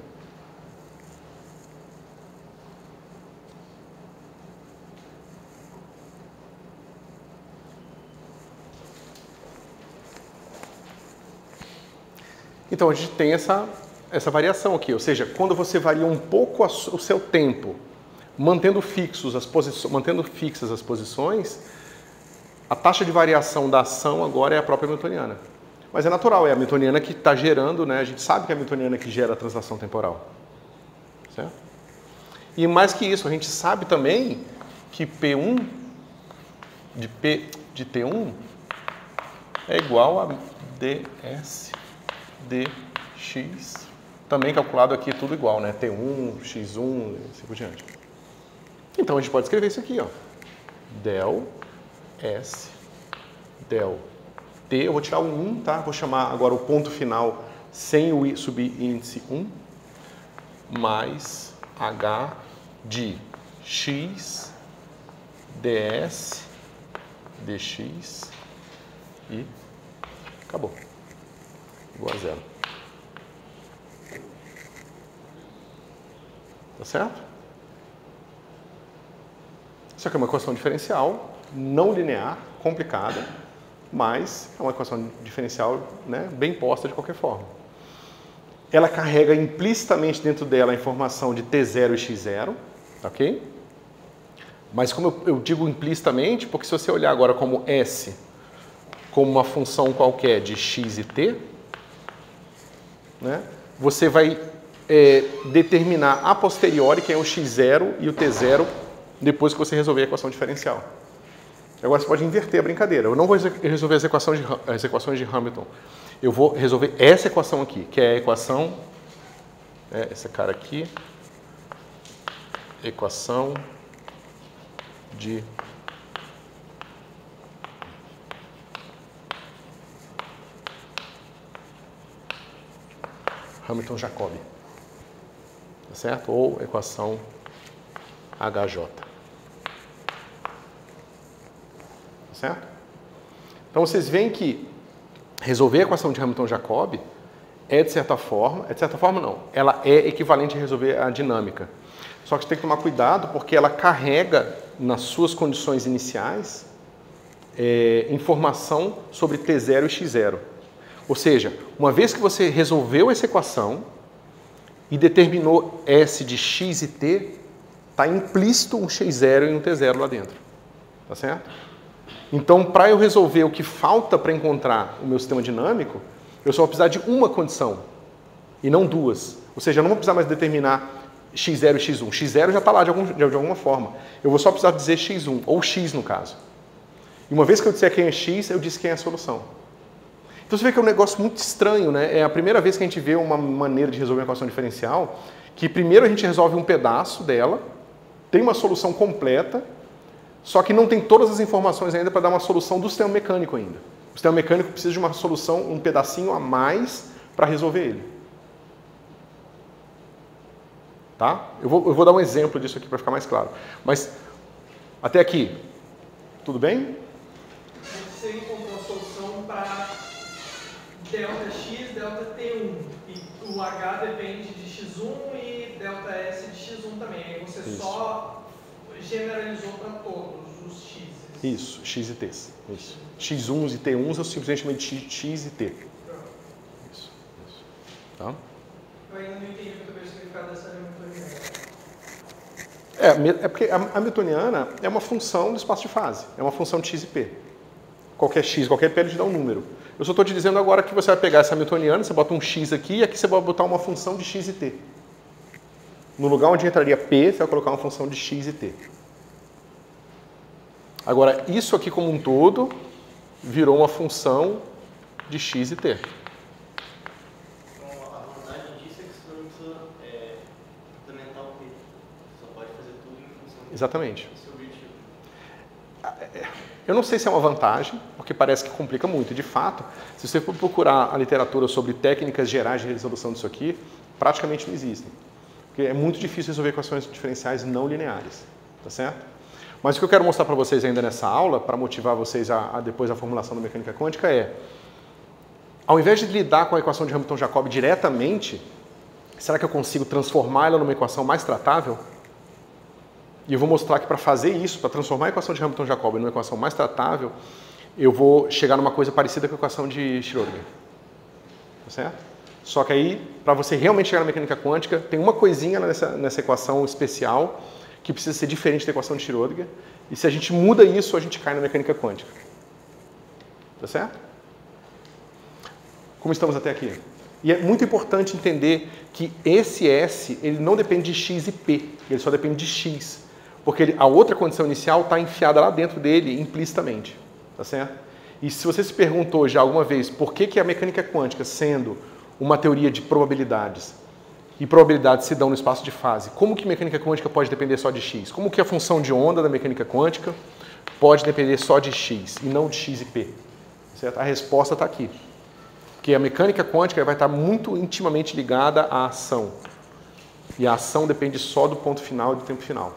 Então a gente tem essa variação aqui, ou seja, quando você varia um pouco o seu tempo, mantendo fixas as posições, a taxa de variação da ação agora é a própria hamiltoniana. Mas é natural, é a hamiltoniana que está gerando, né? A gente sabe que é a hamiltoniana que gera a translação temporal. Certo? E mais que isso, a gente sabe também que P1 de P de T1 é igual a ds dx, também calculado aqui tudo igual, né? T1, x1 e assim por diante. Então a gente pode escrever isso aqui, ó. Del S, del T, eu vou tirar o 1, tá? Vou chamar agora o ponto final sem o subíndice 1, mais H de x ds dx e acabou. Igual a zero. Tá certo? Isso aqui é uma equação diferencial, não linear, complicada, mas é uma equação diferencial, né, bem posta de qualquer forma. Ela carrega implicitamente dentro dela a informação de T0 e X0, ok? Mas como eu digo implicitamente, porque se você olhar agora como S, como uma função qualquer de X e T, né, você vai determinar a posteriori quem é o X0 e o T0 depois que você resolver a equação diferencial. Agora você pode inverter a brincadeira. Eu não vou resolver as equações de Hamilton. Eu vou resolver essa equação aqui, que é a equação, essa cara aqui, equação de Hamilton-Jacobi, tá certo? Ou equação HJ, tá certo? Então vocês veem que resolver a equação de Hamilton-Jacobi de certa forma não, ela é equivalente a resolver a dinâmica. Só que você tem que tomar cuidado porque ela carrega nas suas condições iniciais informação sobre T0 e X0. Ou seja, uma vez que você resolveu essa equação e determinou S de X e T, está implícito um X0 e um T0 lá dentro. Tá certo? Então, para eu resolver o que falta para encontrar o meu sistema dinâmico, eu só vou precisar de uma condição e não duas. Ou seja, eu não vou precisar mais determinar X0 e X1. X0 já está lá de alguma forma. Eu vou só precisar dizer X1, ou X no caso. E uma vez que eu disser quem é X, eu disse quem é a solução. Então você vê que é um negócio muito estranho, né? É a primeira vez que a gente vê uma maneira de resolver uma equação diferencial, que primeiro a gente resolve um pedaço dela, tem uma solução completa, só que não tem todas as informações ainda para dar uma solução do sistema mecânico ainda. O sistema mecânico precisa de uma solução, um pedacinho a mais para resolver ele. Tá? Eu vou dar um exemplo disso aqui para ficar mais claro. Mas, até aqui, tudo bem? Você encontrou uma solução para ΔX, ΔT1. E o H depende de X1 e ΔS de X1 também. Aí você só generalizou para todos os X. Isso, X e T. Isso. X1s e T1s eu simplesmente chamei de X e T. Isso. Tá? Eu ainda não entendi muito bem o significado dessa hamiltoniana. É porque a hamiltoniana é uma função do espaço de fase. É uma função de X e P. Qualquer X, qualquer P, ele te dá um número. Eu só estou te dizendo agora que você vai pegar essa hamiltoniana, você bota um X aqui e aqui você vai botar uma função de X e T. No lugar onde entraria P, você vai colocar uma função de X e T. Agora, isso aqui como um todo virou uma função de X e T. Então, a vantagem disso é que você não precisa implementar o P. Você só pode fazer tudo em função do Exatamente. seu objetivo. Eu não sei se é uma vantagem, porque parece que complica muito. De fato, se você for procurar a literatura sobre técnicas gerais de resolução disso aqui, praticamente não existem. Porque é muito difícil resolver equações diferenciais não lineares. Tá certo? Mas o que eu quero mostrar para vocês ainda nessa aula, para motivar vocês a depois a formulação da mecânica quântica é, ao invés de lidar com a equação de Hamilton-Jacobi diretamente, será que eu consigo transformá-la numa equação mais tratável? E eu vou mostrar que para fazer isso, para transformar a equação de Hamilton-Jacobi numa equação mais tratável, eu vou chegar numa coisa parecida com a equação de Schrödinger. Tá certo? Só que aí, para você realmente chegar na mecânica quântica, tem uma coisinha nessa equação especial que precisa ser diferente da equação de Schrödinger. E se a gente muda isso, a gente cai na mecânica quântica. Tá certo? Como estamos até aqui? E é muito importante entender que esse S, ele não depende de X e P, ele só depende de X. Porque a outra condição inicial está enfiada lá dentro dele implicitamente. Tá certo? E se você se perguntou já alguma vez por que a mecânica quântica, sendo uma teoria de probabilidades, e probabilidades se dão no espaço de fase, como que mecânica quântica pode depender só de X? Como que a função de onda da mecânica quântica pode depender só de X e não de X e P? Certo? A resposta está aqui. Porque a mecânica quântica vai estar muito intimamente ligada à ação. E a ação depende só do ponto final e do tempo final.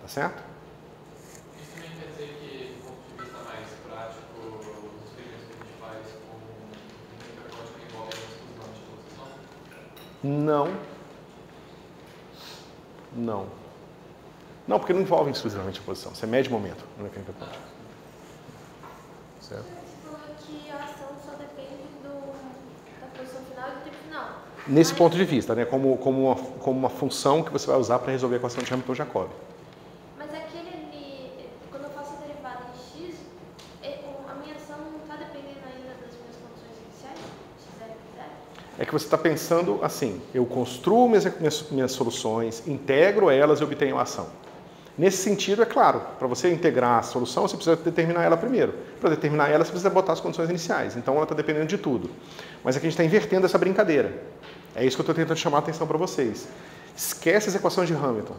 Tá certo? Isso também quer dizer que, do ponto de vista mais prático, os experimentos que a gente faz com mecânica quântica envolvem a exclusão de posição? Não, porque não envolve exclusivamente a posição. Você mede momento na mecânica quântica. Certo? Você falou que a ação só depende da posição final e do tempo final. Nesse ponto de vista, né? Como uma função que você vai usar para resolver a equação de Hamilton-Jacobi. Mas aquele ali, quando eu faço a derivada em x, a minha ação não está dependendo ainda das minhas condições iniciais? x0 e 0? É que você está pensando assim, eu construo minhas soluções, integro elas e obtenho a ação. Nesse sentido, é claro, para você integrar a solução, você precisa determinar ela primeiro. Para determinar ela, você precisa botar as condições iniciais. Então, ela está dependendo de tudo. Mas aqui a gente está invertendo essa brincadeira. É isso que eu estou tentando chamar a atenção para vocês. Esquece as equações de Hamilton.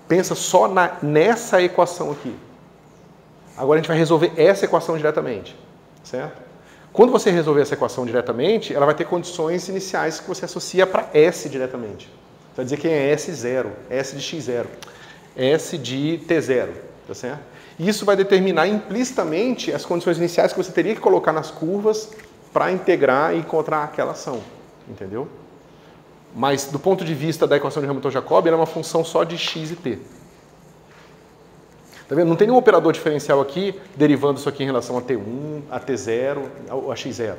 Pensa só nessa equação aqui. Agora a gente vai resolver essa equação diretamente. Certo? Quando você resolver essa equação diretamente, ela vai ter condições iniciais que você associa para S diretamente. Você vai dizer que é S0, S de X0, S de T0. Tá certo? E isso vai determinar implicitamente as condições iniciais que você teria que colocar nas curvas para integrar e encontrar aquela ação. Entendeu? Mas, do ponto de vista da equação de Hamilton-Jacobi, ela é uma função só de x e t. Tá vendo? Não tem nenhum operador diferencial aqui derivando isso aqui em relação a t1, a t0, a x0.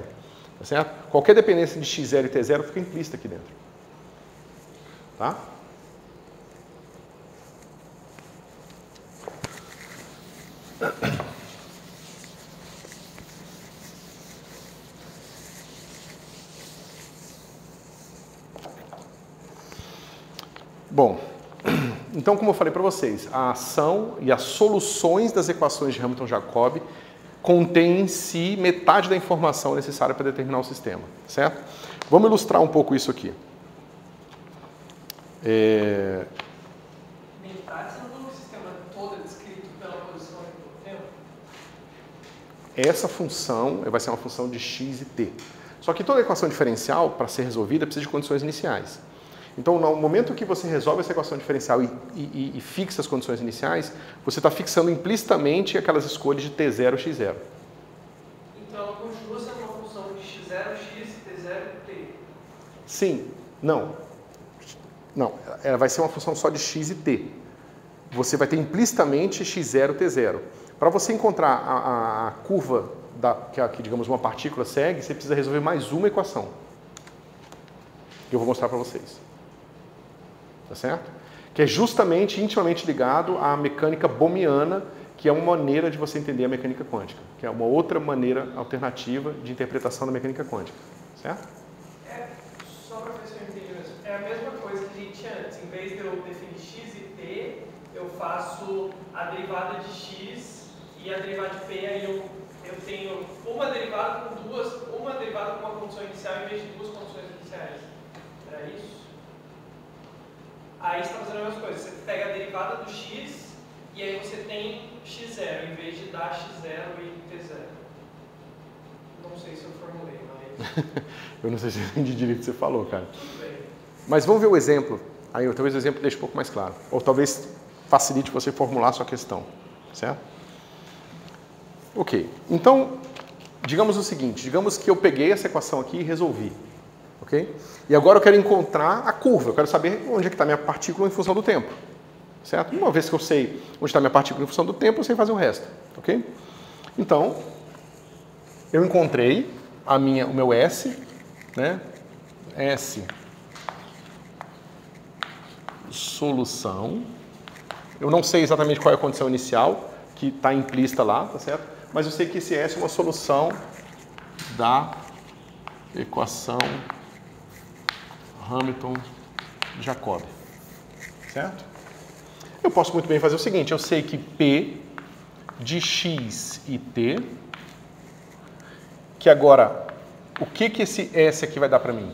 Tá certo? Qualquer dependência de x0 e t0 fica implícita aqui dentro. Tá? Bom, então, como eu falei para vocês, a ação e as soluções das equações de Hamilton-Jacobi contêm em si metade da informação necessária para determinar o sistema, certo? Vamos ilustrar um pouco isso aqui. Metade, você não falou que o sistema todo é descrito pela posição e pelo tempo? Essa função vai ser uma função de x e t. Só que toda equação diferencial, para ser resolvida, precisa de condições iniciais. Então, no momento que você resolve essa equação diferencial e fixa as condições iniciais, você está fixando implicitamente aquelas escolhas de T0 e X0. Então ela continua sendo uma função de x0, x, t0 e t. Sim. Não. Não. Ela vai ser uma função só de x e t. Você vai ter implicitamente x0, t0. Para você encontrar a curva que, digamos, uma partícula segue, você precisa resolver mais uma equação. Que eu vou mostrar para vocês. Tá certo? Que é justamente, intimamente ligado à mecânica bohmiana, que é uma maneira de você entender a mecânica quântica. Que é uma outra maneira alternativa de interpretação da mecânica quântica. Certo? Só para ver se eu entendi mesmo. É a mesma coisa que a gente tinha antes. Em vez de eu definir x e t, eu faço a derivada de x e a derivada de p, aí eu tenho uma derivada com uma condição inicial em vez de duas condições iniciais. Era isso? Aí você está fazendo a mesma coisa. Você pega a derivada do x e aí você tem x0 em vez de dar x0 e t0. Não sei se eu formulei, mas... Eu não sei se eu entendi direito o que você falou, cara. Tudo bem. Mas vamos ver o exemplo. Aí talvez o exemplo deixe um pouco mais claro. Ou talvez facilite você formular a sua questão. Certo? Ok. Então, digamos o seguinte. Digamos que eu peguei essa equação aqui e resolvi. Ok? E agora eu quero encontrar a curva. Eu quero saber onde é que está a minha partícula em função do tempo. Certo? Uma vez que eu sei onde está a minha partícula em função do tempo, eu sei fazer o resto. Ok? Então, eu encontrei o meu S, né? S, solução. Eu não sei exatamente qual é a condição inicial, que está implícita lá, tá certo? Mas eu sei que esse S é uma solução da equação Hamilton-Jacob. Certo? Eu posso muito bem fazer o seguinte, eu sei que P de x e t, que agora, o que esse S aqui vai dar para mim?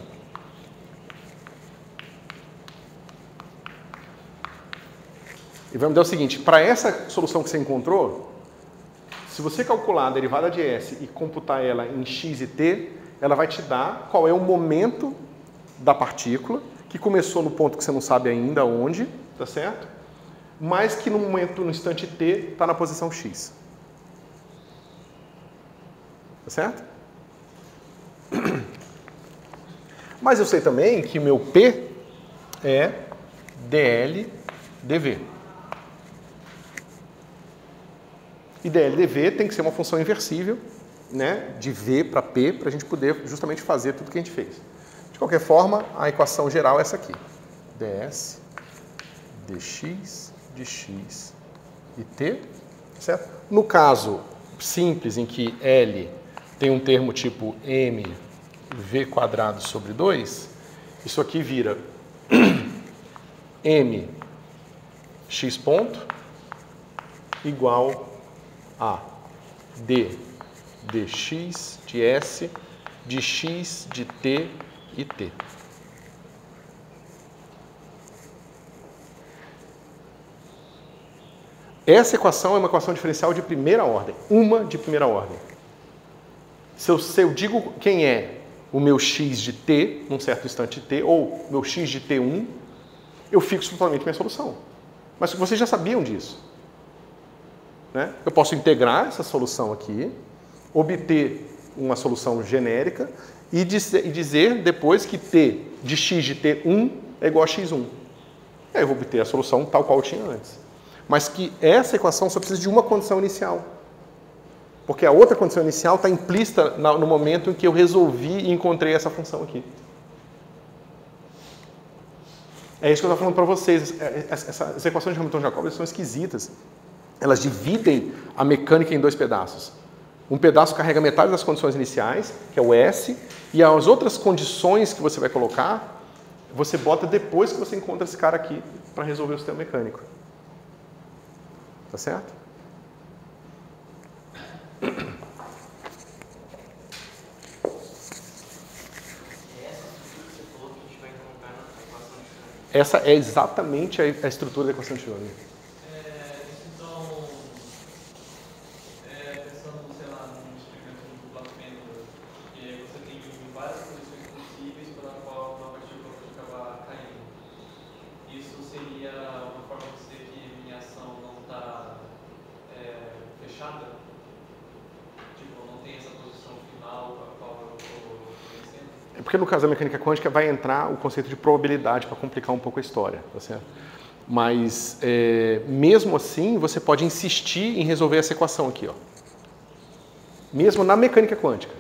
E vai me dar o seguinte, para essa solução que você encontrou, se você calcular a derivada de S e computar ela em x e t, ela vai te dar qual é o momento da partícula, que começou no ponto que você não sabe ainda onde, tá certo? Mas que no instante t, está na posição x. Tá certo? Mas eu sei também que o meu P é dl dv. E dl dv tem que ser uma função inversível, né, de v para p, para a gente poder justamente fazer tudo que a gente fez. De qualquer forma, a equação geral é essa aqui. ds dx de x e t, certo? No caso simples, em que L tem um termo tipo mv² sobre 2, isso aqui vira m x ponto igual a d dx de s de x de t e t. Essa equação é uma equação diferencial de primeira ordem, uma de primeira ordem. Se eu digo quem é o meu x de t, num certo instante t, ou meu x de t1, eu fixo totalmente minha solução. Mas vocês já sabiam disso. Né? Eu posso integrar essa solução aqui, obter uma solução genérica e dizer depois que t de x de t1 é igual a x1. Aí eu vou obter a solução tal qual eu tinha antes. Mas que essa equação só precisa de uma condição inicial. Porque a outra condição inicial está implícita no momento em que eu resolvi e encontrei essa função aqui. É isso que eu estava falando para vocês. Essas equações de Hamilton-Jacob são esquisitas. Elas dividem a mecânica em dois pedaços. Um pedaço carrega metade das condições iniciais, que é o S, e as outras condições que você vai colocar, você bota depois que você encontra esse cara aqui para resolver o sistema mecânico. Tá certo? Essa é exatamente a estrutura da equação de Schrödinger. Então, pensando, sei lá, num experimento de dupla-fenda, que você tem várias condições possíveis pela qual uma partícula pode acabar caindo. porque no caso da mecânica quântica vai entrar o conceito de probabilidade para complicar um pouco a história, tá certo? Mas, mesmo assim, você pode insistir em resolver essa equação aqui, ó. Mesmo na mecânica quântica.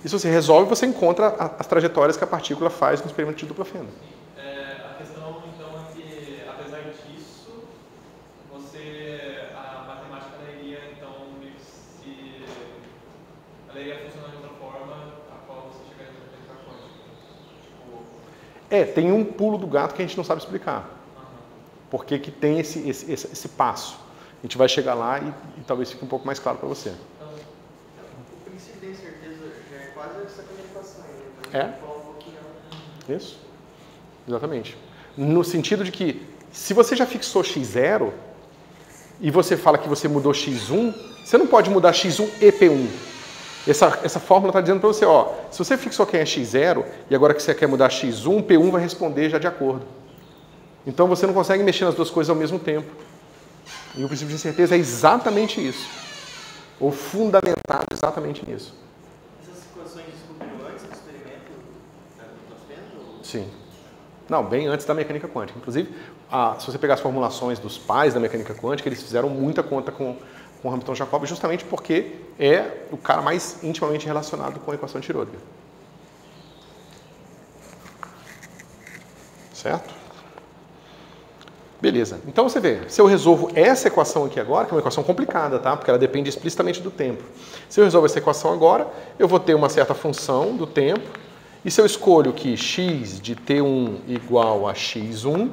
E se você resolve, você encontra as trajetórias que a partícula faz no experimento de dupla fenda. A questão, então, é que, apesar disso, a matemática ela iria, então, ela iria funcionar de outra forma a qual você chegaria na mecânica quântica. Tipo... Tem um pulo do gato que a gente não sabe explicar. Por que tem esse passo? A gente vai chegar lá e talvez fique um pouco mais claro para você. O princípio da incerteza já é quase essa comunicação. Isso. Exatamente. No sentido de que, se você já fixou x0 e você fala que você mudou x1, você não pode mudar x1 e p1. Essa fórmula está dizendo para você, ó, se você fixou quem é x0 e agora que você quer mudar x1, p1 vai responder já de acordo. Então você não consegue mexer nas duas coisas ao mesmo tempo. E o princípio de incerteza é exatamente isso. Ou fundamentado exatamente nisso. Essas equações descobriram antes do experimento da dupla fenda? Sim. Não, bem antes da mecânica quântica. Inclusive, se você pegar as formulações dos pais da mecânica quântica, eles fizeram muita conta com Hamilton Jacobi, justamente porque é o cara mais intimamente relacionado com a equação de Schrödinger. Certo? Beleza. Então você vê, se eu resolvo essa equação aqui agora, que é uma equação complicada, tá? Porque ela depende explicitamente do tempo. Se eu resolvo essa equação agora, eu vou ter uma certa função do tempo, e se eu escolho que x de t1 igual a x1,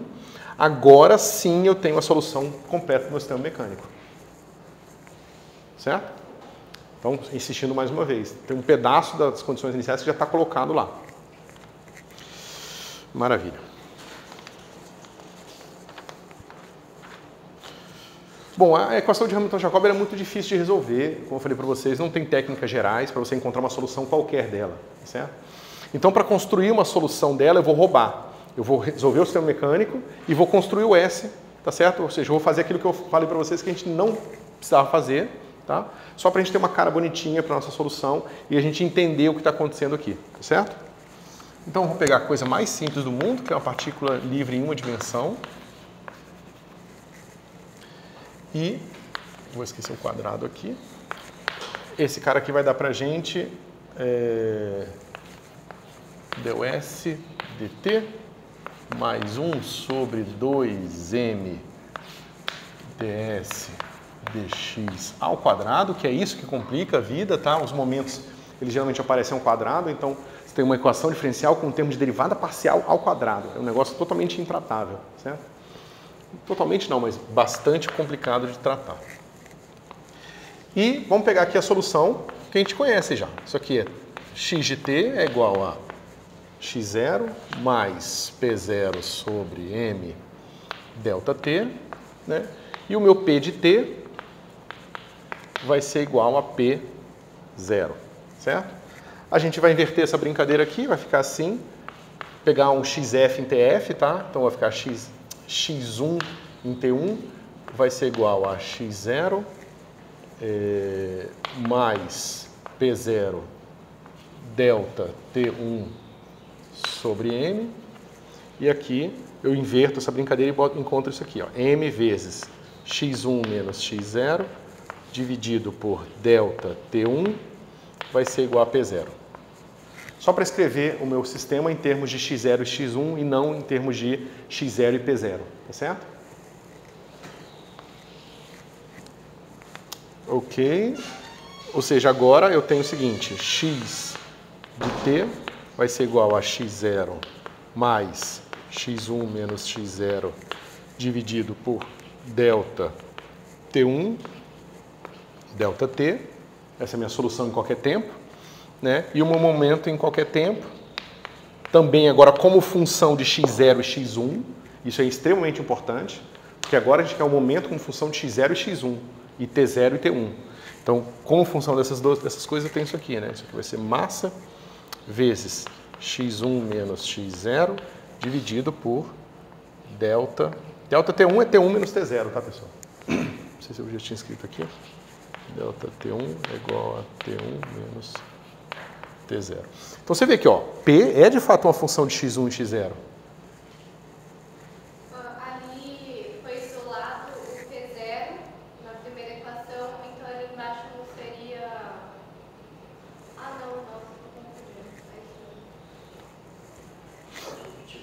agora sim eu tenho a solução completa do meu sistema mecânico. Certo? Então, insistindo mais uma vez, tem um pedaço das condições iniciais que já está colocado lá. Maravilha. Bom, a equação de Hamilton-Jacobi é muito difícil de resolver, como eu falei para vocês, não tem técnicas gerais para você encontrar uma solução qualquer dela, certo? Então, para construir uma solução dela, eu vou roubar. Eu vou resolver o sistema mecânico e vou construir o S, tá certo? Ou seja, eu vou fazer aquilo que eu falei para vocês que a gente não precisava fazer, tá? Só para a gente ter uma cara bonitinha para a nossa solução e a gente entender o que está acontecendo aqui, tá certo? Então, eu vou pegar a coisa mais simples do mundo, que é uma partícula livre em uma dimensão. E, vou esquecer o quadrado aqui, esse cara aqui vai dar pra gente ds dt mais 1 sobre 2m ds dx ao quadrado, que é isso que complica a vida, tá? Os momentos, eles geralmente aparecem ao quadrado, então você tem uma equação diferencial com um termo de derivada parcial ao quadrado. É um negócio totalmente intratável, certo? Totalmente não, mas bastante complicado de tratar. E vamos pegar aqui a solução que a gente conhece já. Isso aqui é x de t é igual a x0 mais p0 sobre m delta t, né? E o meu p de t vai ser igual a p0, certo? A gente vai inverter essa brincadeira aqui, vai ficar assim, pegar um xf em tf, tá? Então vai ficar x1 em t1 vai ser igual a x0 mais p0 delta t1 sobre m. E aqui eu inverto essa brincadeira e encontro isso aqui, ó, m vezes x1 menos x0 dividido por delta t1 vai ser igual a p0. Só para escrever o meu sistema em termos de x0 e x1 e não em termos de x0 e p0, tá certo? Ok. Ou seja, agora eu tenho o seguinte, x de t vai ser igual a x0 mais x1 menos x0 dividido por delta t1, delta t, essa é a minha solução em qualquer tempo. Né? E o meu momento em qualquer tempo, também agora como função de x0 e x1, isso é extremamente importante, porque agora a gente quer o momento como função de x0 e x1, e t0 e t1. Então, como função dessas coisas, eu tenho isso aqui, né? Isso aqui vai ser massa vezes x1 menos x0, dividido por delta. Delta t1 é t1 menos t0, tá, pessoal? Não sei se eu já tinha escrito aqui. Delta t1 é igual a t1 menos T0. Então você vê aqui, ó, P é de fato uma função de x1 e x0. Ali foi isolado o P0 na primeira equação, então ali embaixo não seria... Ah, não, nossa, tô confundindo.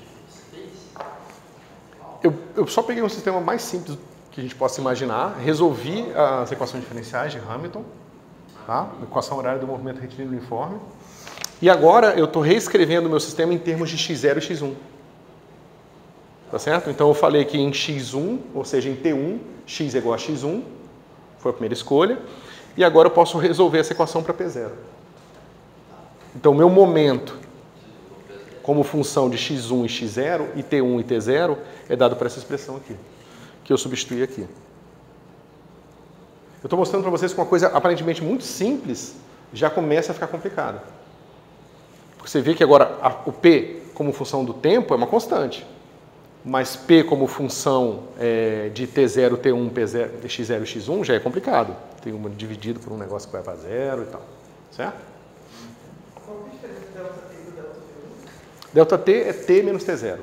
Eu só peguei um sistema mais simples que a gente possa imaginar, resolvi as equações diferenciais de Hamilton, tá? Equação horária do movimento retilíneo uniforme. E agora eu estou reescrevendo o meu sistema em termos de x0 e x1. Tá certo? Então eu falei que em x1, ou seja, em T1, x é igual a x1, foi a primeira escolha. E agora eu posso resolver essa equação para P0. Então o meu momento como função de x1 e x0, e T1 e T0, é dado por essa expressão aqui, que eu substituí aqui. Eu estou mostrando para vocês que uma coisa aparentemente muito simples já começa a ficar complicada. Porque você vê que agora o P como função do tempo é uma constante, mas P como função de T0, T1, P0, x0 e x1 já é complicado. Tem uma dividido por um negócio que vai para zero e tal, certo? Qual que é a diferença de delta T e do delta T1? Delta T é T menos T0.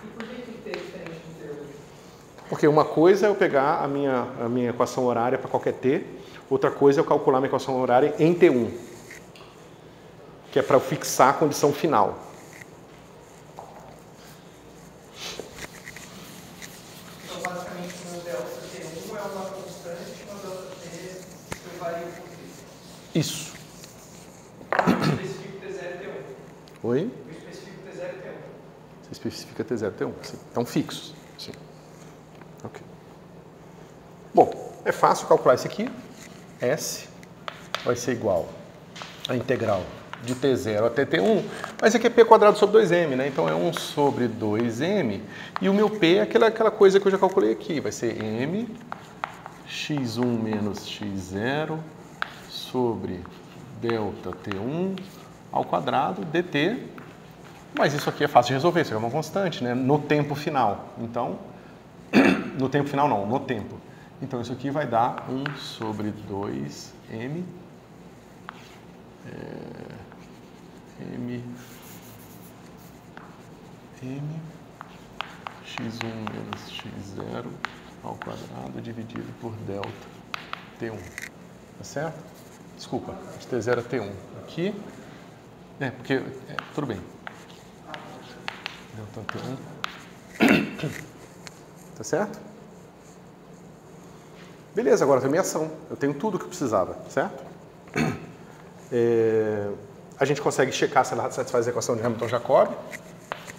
E por que T é diferente de T1? Porque uma coisa é eu pegar a minha equação horária para qualquer T, outra coisa é eu calcular a minha equação horária em T1, que é para fixar a condição final. Então, basicamente, no delta T1 é uma constante, no delta T eu vario por T. Isso. Eu especifico T0 e T1. Oi? Eu especifico T0 e T1. Você especifica T0 e T1. Sim. Estão fixos. Sim. Ok. Bom, é fácil calcular isso aqui. S vai ser igual à integral de T0 até T1, mas aqui é P quadrado sobre 2M, né? Então é 1 sobre 2M, e o meu P é aquela coisa que eu já calculei aqui, vai ser M x1 menos x0 sobre delta T1 ao quadrado dt, mas isso aqui é fácil de resolver, isso é uma constante, né? No tempo final. Então, no tempo final não, no tempo. Então isso aqui vai dar 1 sobre 2M M x1 menos x0 ao quadrado dividido por delta T1. Tá certo? Desculpa, de T0 a T1. Aqui, porque, tudo bem. Delta T1. Tá certo? Beleza, agora eu tenho minha ação. Eu tenho tudo o que eu precisava, certo? A gente consegue checar se ela satisfaz a equação de Hamilton-Jacobi,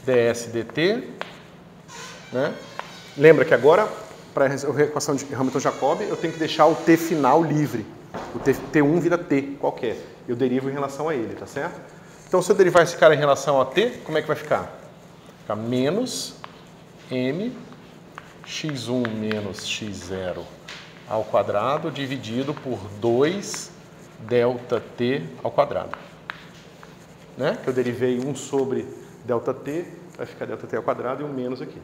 ds dt. Né? Lembra que agora, para resolver a equação de Hamilton-Jacobi, eu tenho que deixar o t final livre. O t1 vira t qualquer. Eu derivo em relação a ele, tá certo? Então, se eu derivar esse cara em relação a t, como é que vai ficar? Fica menos m x1 menos x0 ao quadrado dividido por 2 delta t ao quadrado. Né? Que eu derivei 1 sobre delta t, vai ficar delta t ao quadrado e um menos aqui.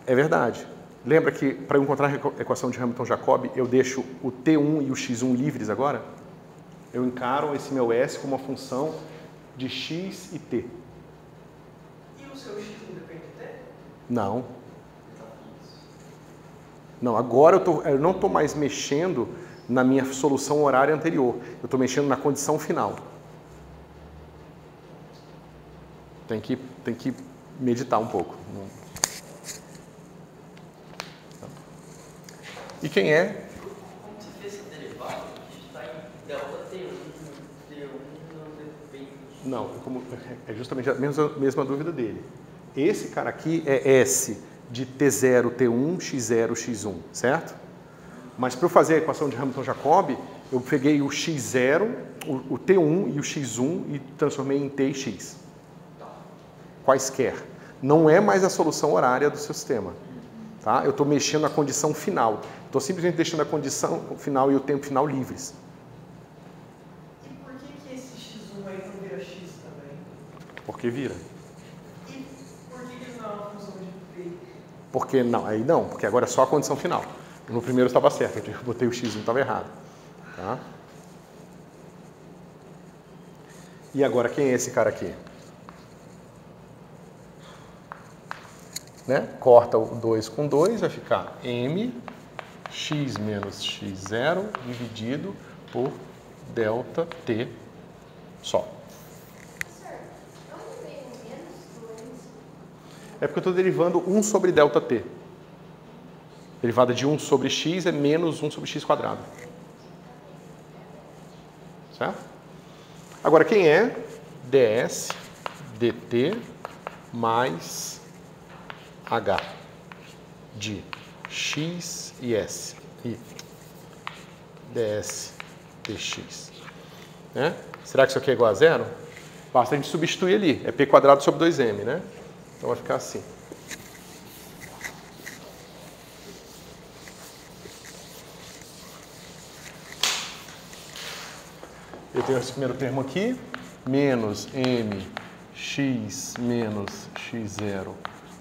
É verdade. Lembra que para eu encontrar a equação de Hamilton-Jacobi, eu deixo o T1 e o x1 livres agora? Eu encaro esse meu S como uma função de x e t. E o seu x não depende de t? Não. Não, agora eu não estou mais mexendo na minha solução horária anterior. Eu estou mexendo na condição final. Tem que meditar um pouco. E quem é? Como você fez esse derivado, a gente está em delta T1 não depende. Não, é justamente a mesma dúvida dele. Esse cara aqui é S de T0, T1, X0, X1, certo? Mas para eu fazer a equação de Hamilton-Jacobi, eu peguei o X0, o T1 e o X1 e transformei em T e X. Quaisquer. Não é mais a solução horária do seu sistema. Tá? Eu estou mexendo na condição final. Estou simplesmente deixando a condição final e o tempo final livres. E por que esse x1 aí não vira x também? Porque vira. E por que ele não é uma função de p? porque não, aí não, porque agora é só a condição final. No primeiro estava certo, eu botei o x1 estava errado. Tá? E agora quem é esse cara aqui? Né? Corta o 2 com 2, vai ficar m x menos x0 dividido por delta t só. É porque eu estou derivando 1 sobre delta t. Derivada de 1 sobre x é menos 1 sobre x quadrado. Certo? Agora, quem é ds dt mais h de x e s? E ds dx. Né? Será que isso aqui é igual a zero? Basta a gente substituir ali. É p quadrado sobre 2m, né? Então vai ficar assim. Eu tenho esse primeiro termo aqui, menos mx menos x0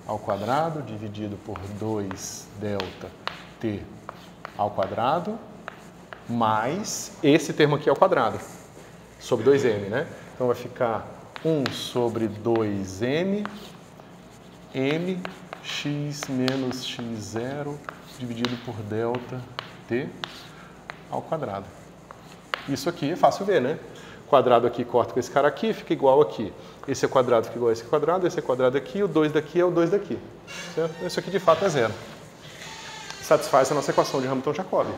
ao quadrado, dividido por 2 delta t ao quadrado, mais esse termo aqui ao quadrado, sobre 2m, né? Então vai ficar 1 sobre 2m, mx menos x0 dividido por delta t ao quadrado. Isso aqui é fácil ver, né? Quadrado aqui corta com esse cara aqui, fica igual aqui. Esse é quadrado fica igual a esse quadrado, esse é quadrado aqui, o 2 daqui é o 2 daqui. Certo? Isso aqui de fato é zero. Satisfaz a nossa equação de Hamilton-Jacobi.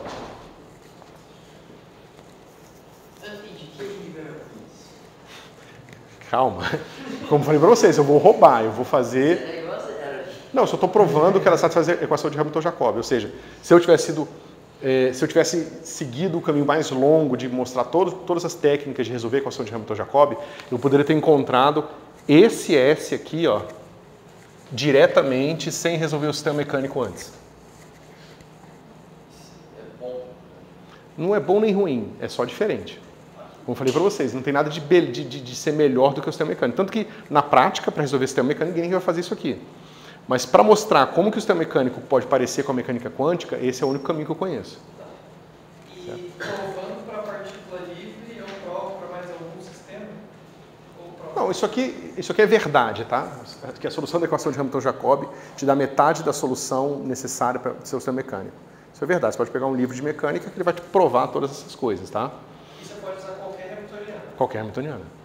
Calma. Como falei para vocês, eu vou roubar, eu vou fazer... Não, eu só estou provando que ela satisfaz a equação de Hamilton-Jacobi. Ou seja, se eu tivesse seguido o caminho mais longo de mostrar todas as técnicas de resolver a equação de Hamilton-Jacobi, eu poderia ter encontrado esse S aqui, ó, diretamente, sem resolver o sistema mecânico antes. Não é bom nem ruim, é só diferente. Como eu falei para vocês, não tem nada de ser melhor do que o sistema mecânico. Tanto que, na prática, para resolver o sistema mecânico, ninguém vai fazer isso aqui. Mas para mostrar como que o sistema mecânico pode parecer com a mecânica quântica, esse é o único caminho que eu conheço. E provando para a partícula livre, eu provo para mais algum sistema? Não, isso aqui é verdade, tá? Que a solução da equação de Hamilton-Jacobi te dá metade da solução necessária para o seu sistema mecânico. Isso é verdade. Você pode pegar um livro de mecânica que ele vai te provar todas essas coisas, tá? E você pode usar qualquer hamiltoniana? Qualquer hamiltoniana.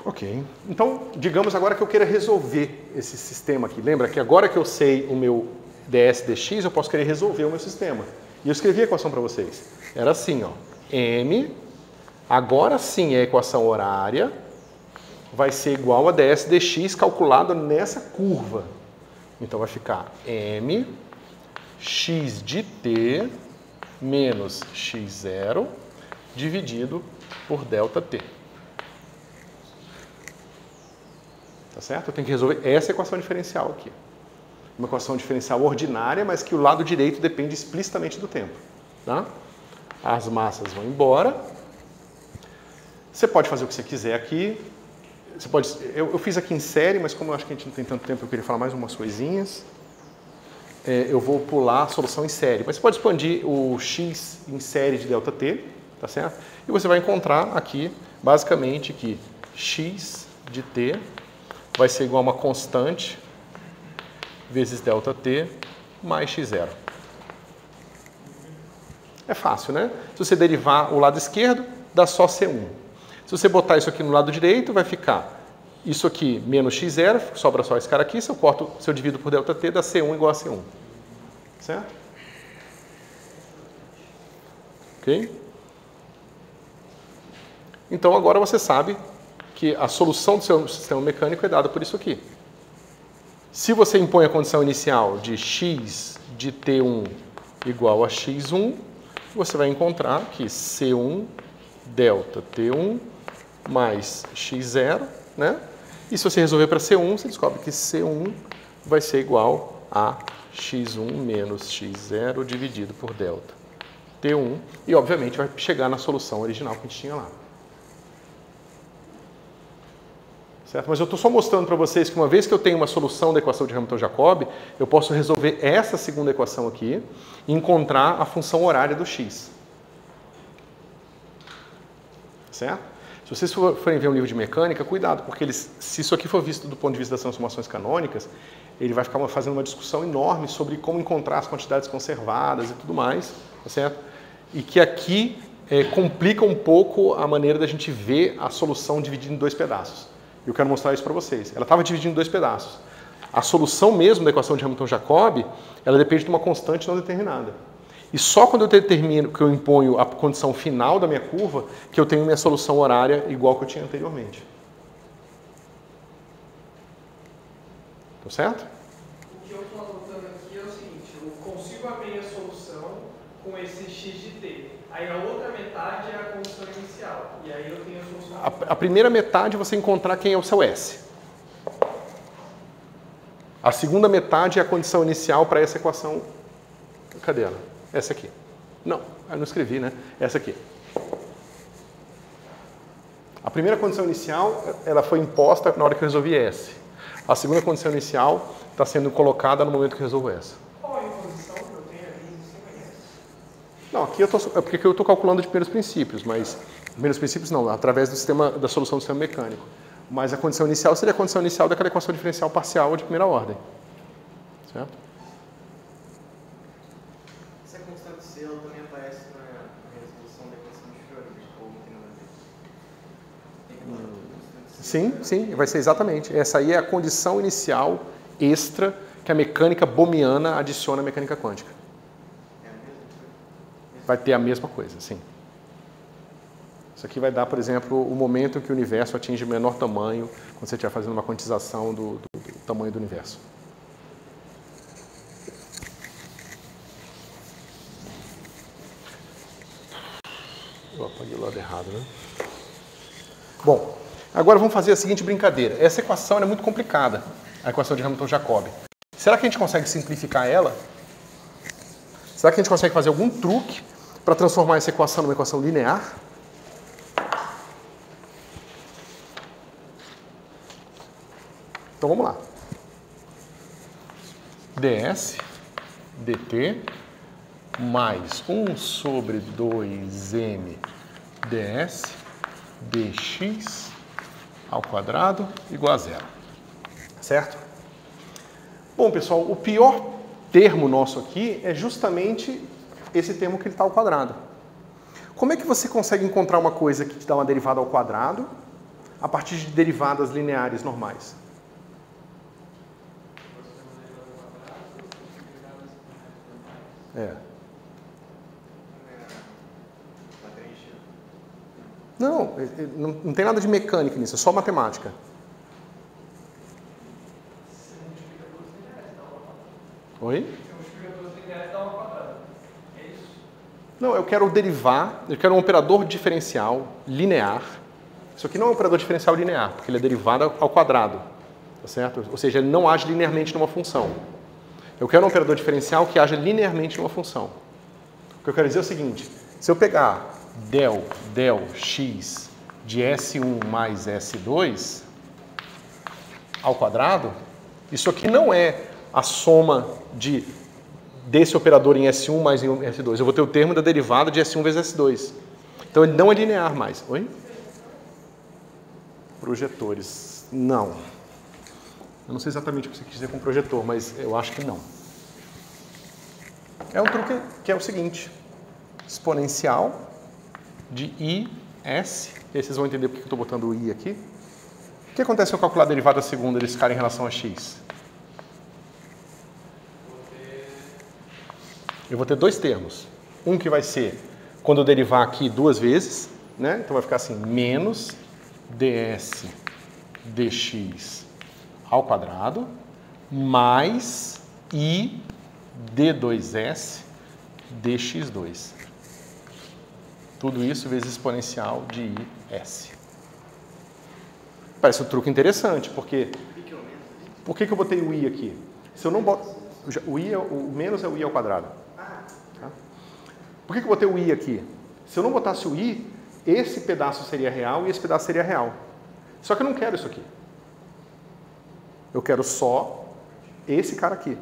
Ok. Então, digamos agora que eu queira resolver esse sistema aqui. Lembra que agora que eu sei o meu ds dx, eu posso querer resolver o meu sistema. E eu escrevi a equação para vocês. Era assim, ó. M, agora sim é a equação horária, vai ser igual a ds dx calculado nessa curva. Então vai ficar m x de t menos x0 dividido por delta t. Tá certo? Eu tenho que resolver essa equação diferencial aqui. Uma equação diferencial ordinária, mas que o lado direito depende explicitamente do tempo. Tá? As massas vão embora. Você pode fazer o que você quiser aqui. Você pode, eu fiz aqui em série, mas como eu acho que a gente não tem tanto tempo, eu queria falar mais umas coisinhas. Eu vou pular a solução em série. Mas você pode expandir o x em série de delta t, tá certo? E você vai encontrar aqui, basicamente, que x de t vai ser igual a uma constante vezes delta t mais x0. É fácil, né? Se você derivar o lado esquerdo, dá só C1. Se você botar isso aqui no lado direito, vai ficar isso aqui menos x0, sobra só esse cara aqui. Se eu divido por delta t, dá C1 igual a C1. Certo? Ok? Então agora você sabe que a solução do seu sistema mecânico é dada por isso aqui. Se você impõe a condição inicial de x de t1 igual a x1, você vai encontrar que C1 delta T1 mais x0, né? E se você resolver para C1, você descobre que C1 vai ser igual a x1 menos x0 dividido por delta T1. E, obviamente, vai chegar na solução original que a gente tinha lá. Certo? Mas eu estou só mostrando para vocês que uma vez que eu tenho uma solução da equação de Hamilton-Jacobi, eu posso resolver essa segunda equação aqui e encontrar a função horária do x. Certo? Se vocês forem ver um livro de mecânica, cuidado, porque se isso aqui for visto do ponto de vista das transformações canônicas, ele vai ficar fazendo uma discussão enorme sobre como encontrar as quantidades conservadas e tudo mais, tá certo? E que aqui complica um pouco a maneira da gente ver a solução dividida em dois pedaços. E eu quero mostrar isso para vocês. Ela estava dividida em dois pedaços. A solução mesmo da equação de Hamilton-Jacobi, ela depende de uma constante não determinada. E só quando eu determino, que eu imponho a condição final da minha curva, que eu tenho minha solução horária igual que eu tinha anteriormente. Tá certo? O que eu estou anotando aqui é o seguinte, eu consigo abrir a solução com esse x de t. Aí a outra metade é a condição inicial. E aí eu tenho a solução. A primeira metade é você encontrar quem é o seu S. A segunda metade é a condição inicial para essa equação. Cadê ela? Essa aqui. Não, eu não escrevi, né? Essa aqui. A primeira condição inicial, ela foi imposta na hora que eu resolvi S. A segunda condição inicial está sendo colocada no momento que eu resolvo essa. Qual a imposição que eu tenho ali em cima dessa? Não, aqui é porque eu estou calculando de primeiros princípios, mas primeiros princípios não, através do sistema, da solução do sistema mecânico. Mas a condição inicial seria a condição inicial daquela equação diferencial parcial de primeira ordem. Certo? Essa constante C ela também aparece na resolução da equação de Schrödinger, ou não tem nada a ver? Tem que falar da constante C. Sim, vai ser exatamente. Essa aí é a condição inicial extra que a mecânica bohmiana adiciona à mecânica quântica. É a mesma coisa? Vai ter a mesma coisa, sim. Isso aqui vai dar, por exemplo, o momento em que o universo atinge o menor tamanho, quando você estiver fazendo uma quantização do tamanho do universo. Eu apaguei o lado errado, né? Bom, agora vamos fazer a seguinte brincadeira. Essa equação é muito complicada, a equação de Hamilton-Jacobi. Será que a gente consegue simplificar ela? Será que a gente consegue fazer algum truque para transformar essa equação numa equação linear? Então vamos lá. ds dt mais 1 sobre 2m ds dx ao quadrado igual a zero. Certo? Bom, pessoal, o pior termo nosso aqui é justamente esse termo que ele está ao quadrado. Como é que você consegue encontrar uma coisa que te dá uma derivada ao quadrado a partir de derivadas lineares normais? Não tem nada de mecânica nisso, é só matemática. Oi? Você multiplica duas lineares e dá uma quadrada. É isso? Não, eu quero derivar, eu quero um operador diferencial linear. Isso aqui não é um operador diferencial linear, porque ele é derivado ao quadrado. Tá certo? Ou seja, ele não age linearmente numa função. Eu quero um operador diferencial que age linearmente numa função. O que eu quero dizer é o seguinte, se eu pegar del x de S1 mais S2 ao quadrado, isso aqui não é a soma desse operador em S1 mais em S2. Eu vou ter o termo da derivada de S1 vezes S2. Então ele não é linear mais. Oi? Projetores. Não. Eu não sei exatamente o que você quis dizer com projetor, mas eu acho que não. É um truque que é o seguinte. Exponencial de IS. E aí vocês vão entender porque eu estou botando o I aqui. O que acontece se eu calcular a derivada segunda desse cara em relação a x? Eu vou ter dois termos. Um que vai ser quando eu derivar aqui duas vezes, né? Então vai ficar assim, menos ds dx ao quadrado, mais i d2s dx2. Tudo isso vezes exponencial de is. Parece um truque interessante, porque... Por que eu botei o i aqui? Se eu não boto... O menos é o i ao quadrado. Tá? Por que eu botei o i aqui? Se eu não botasse o i, esse pedaço seria real e esse pedaço seria real. Só que eu não quero isso aqui. Eu quero só esse cara aqui.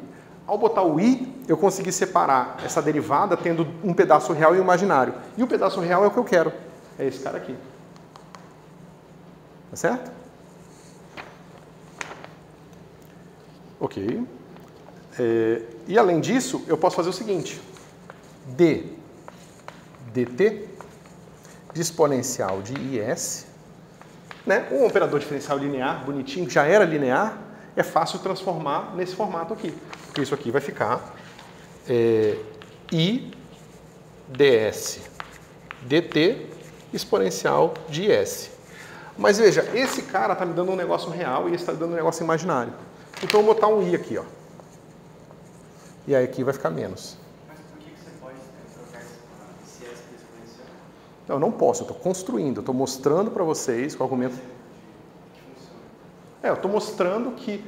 Ao botar o i, eu consegui separar essa derivada tendo um pedaço real e um imaginário. E o pedaço real é o que eu quero. É esse cara aqui. Tá certo? Ok. E além disso, eu posso fazer o seguinte. dt de exponencial de is, né? Um operador diferencial linear, bonitinho, que já era linear, é fácil transformar nesse formato aqui. Porque isso aqui vai ficar i ds dt exponencial de is. Mas veja, esse cara está me dando um negócio real e esse está dando um negócio imaginário. Então eu vou botar um i aqui, ó. E aí aqui vai ficar menos. Mas por que você pode trocar esse s por exponencial? Não, eu não posso, eu estou construindo, eu estou mostrando para vocês com o argumento. Eu estou mostrando que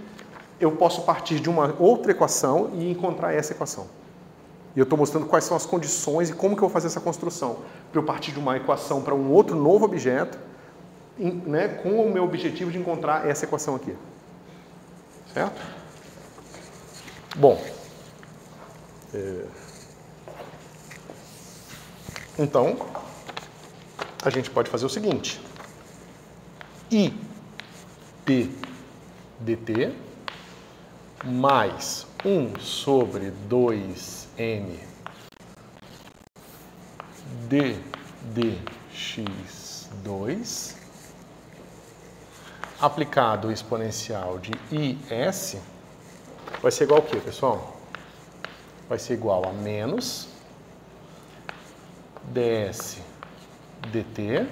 eu posso partir de uma outra equação e encontrar essa equação. E eu estou mostrando quais são as condições e como que eu vou fazer essa construção. Para eu partir de uma equação para um outro novo objeto, né, com o meu objetivo de encontrar essa equação aqui. Certo? Bom. Então, a gente pode fazer o seguinte. I p dt mais 1 sobre 2m ddx2 aplicado o exponencial de is vai ser igual ao quê, pessoal? Vai ser igual a menos ds dt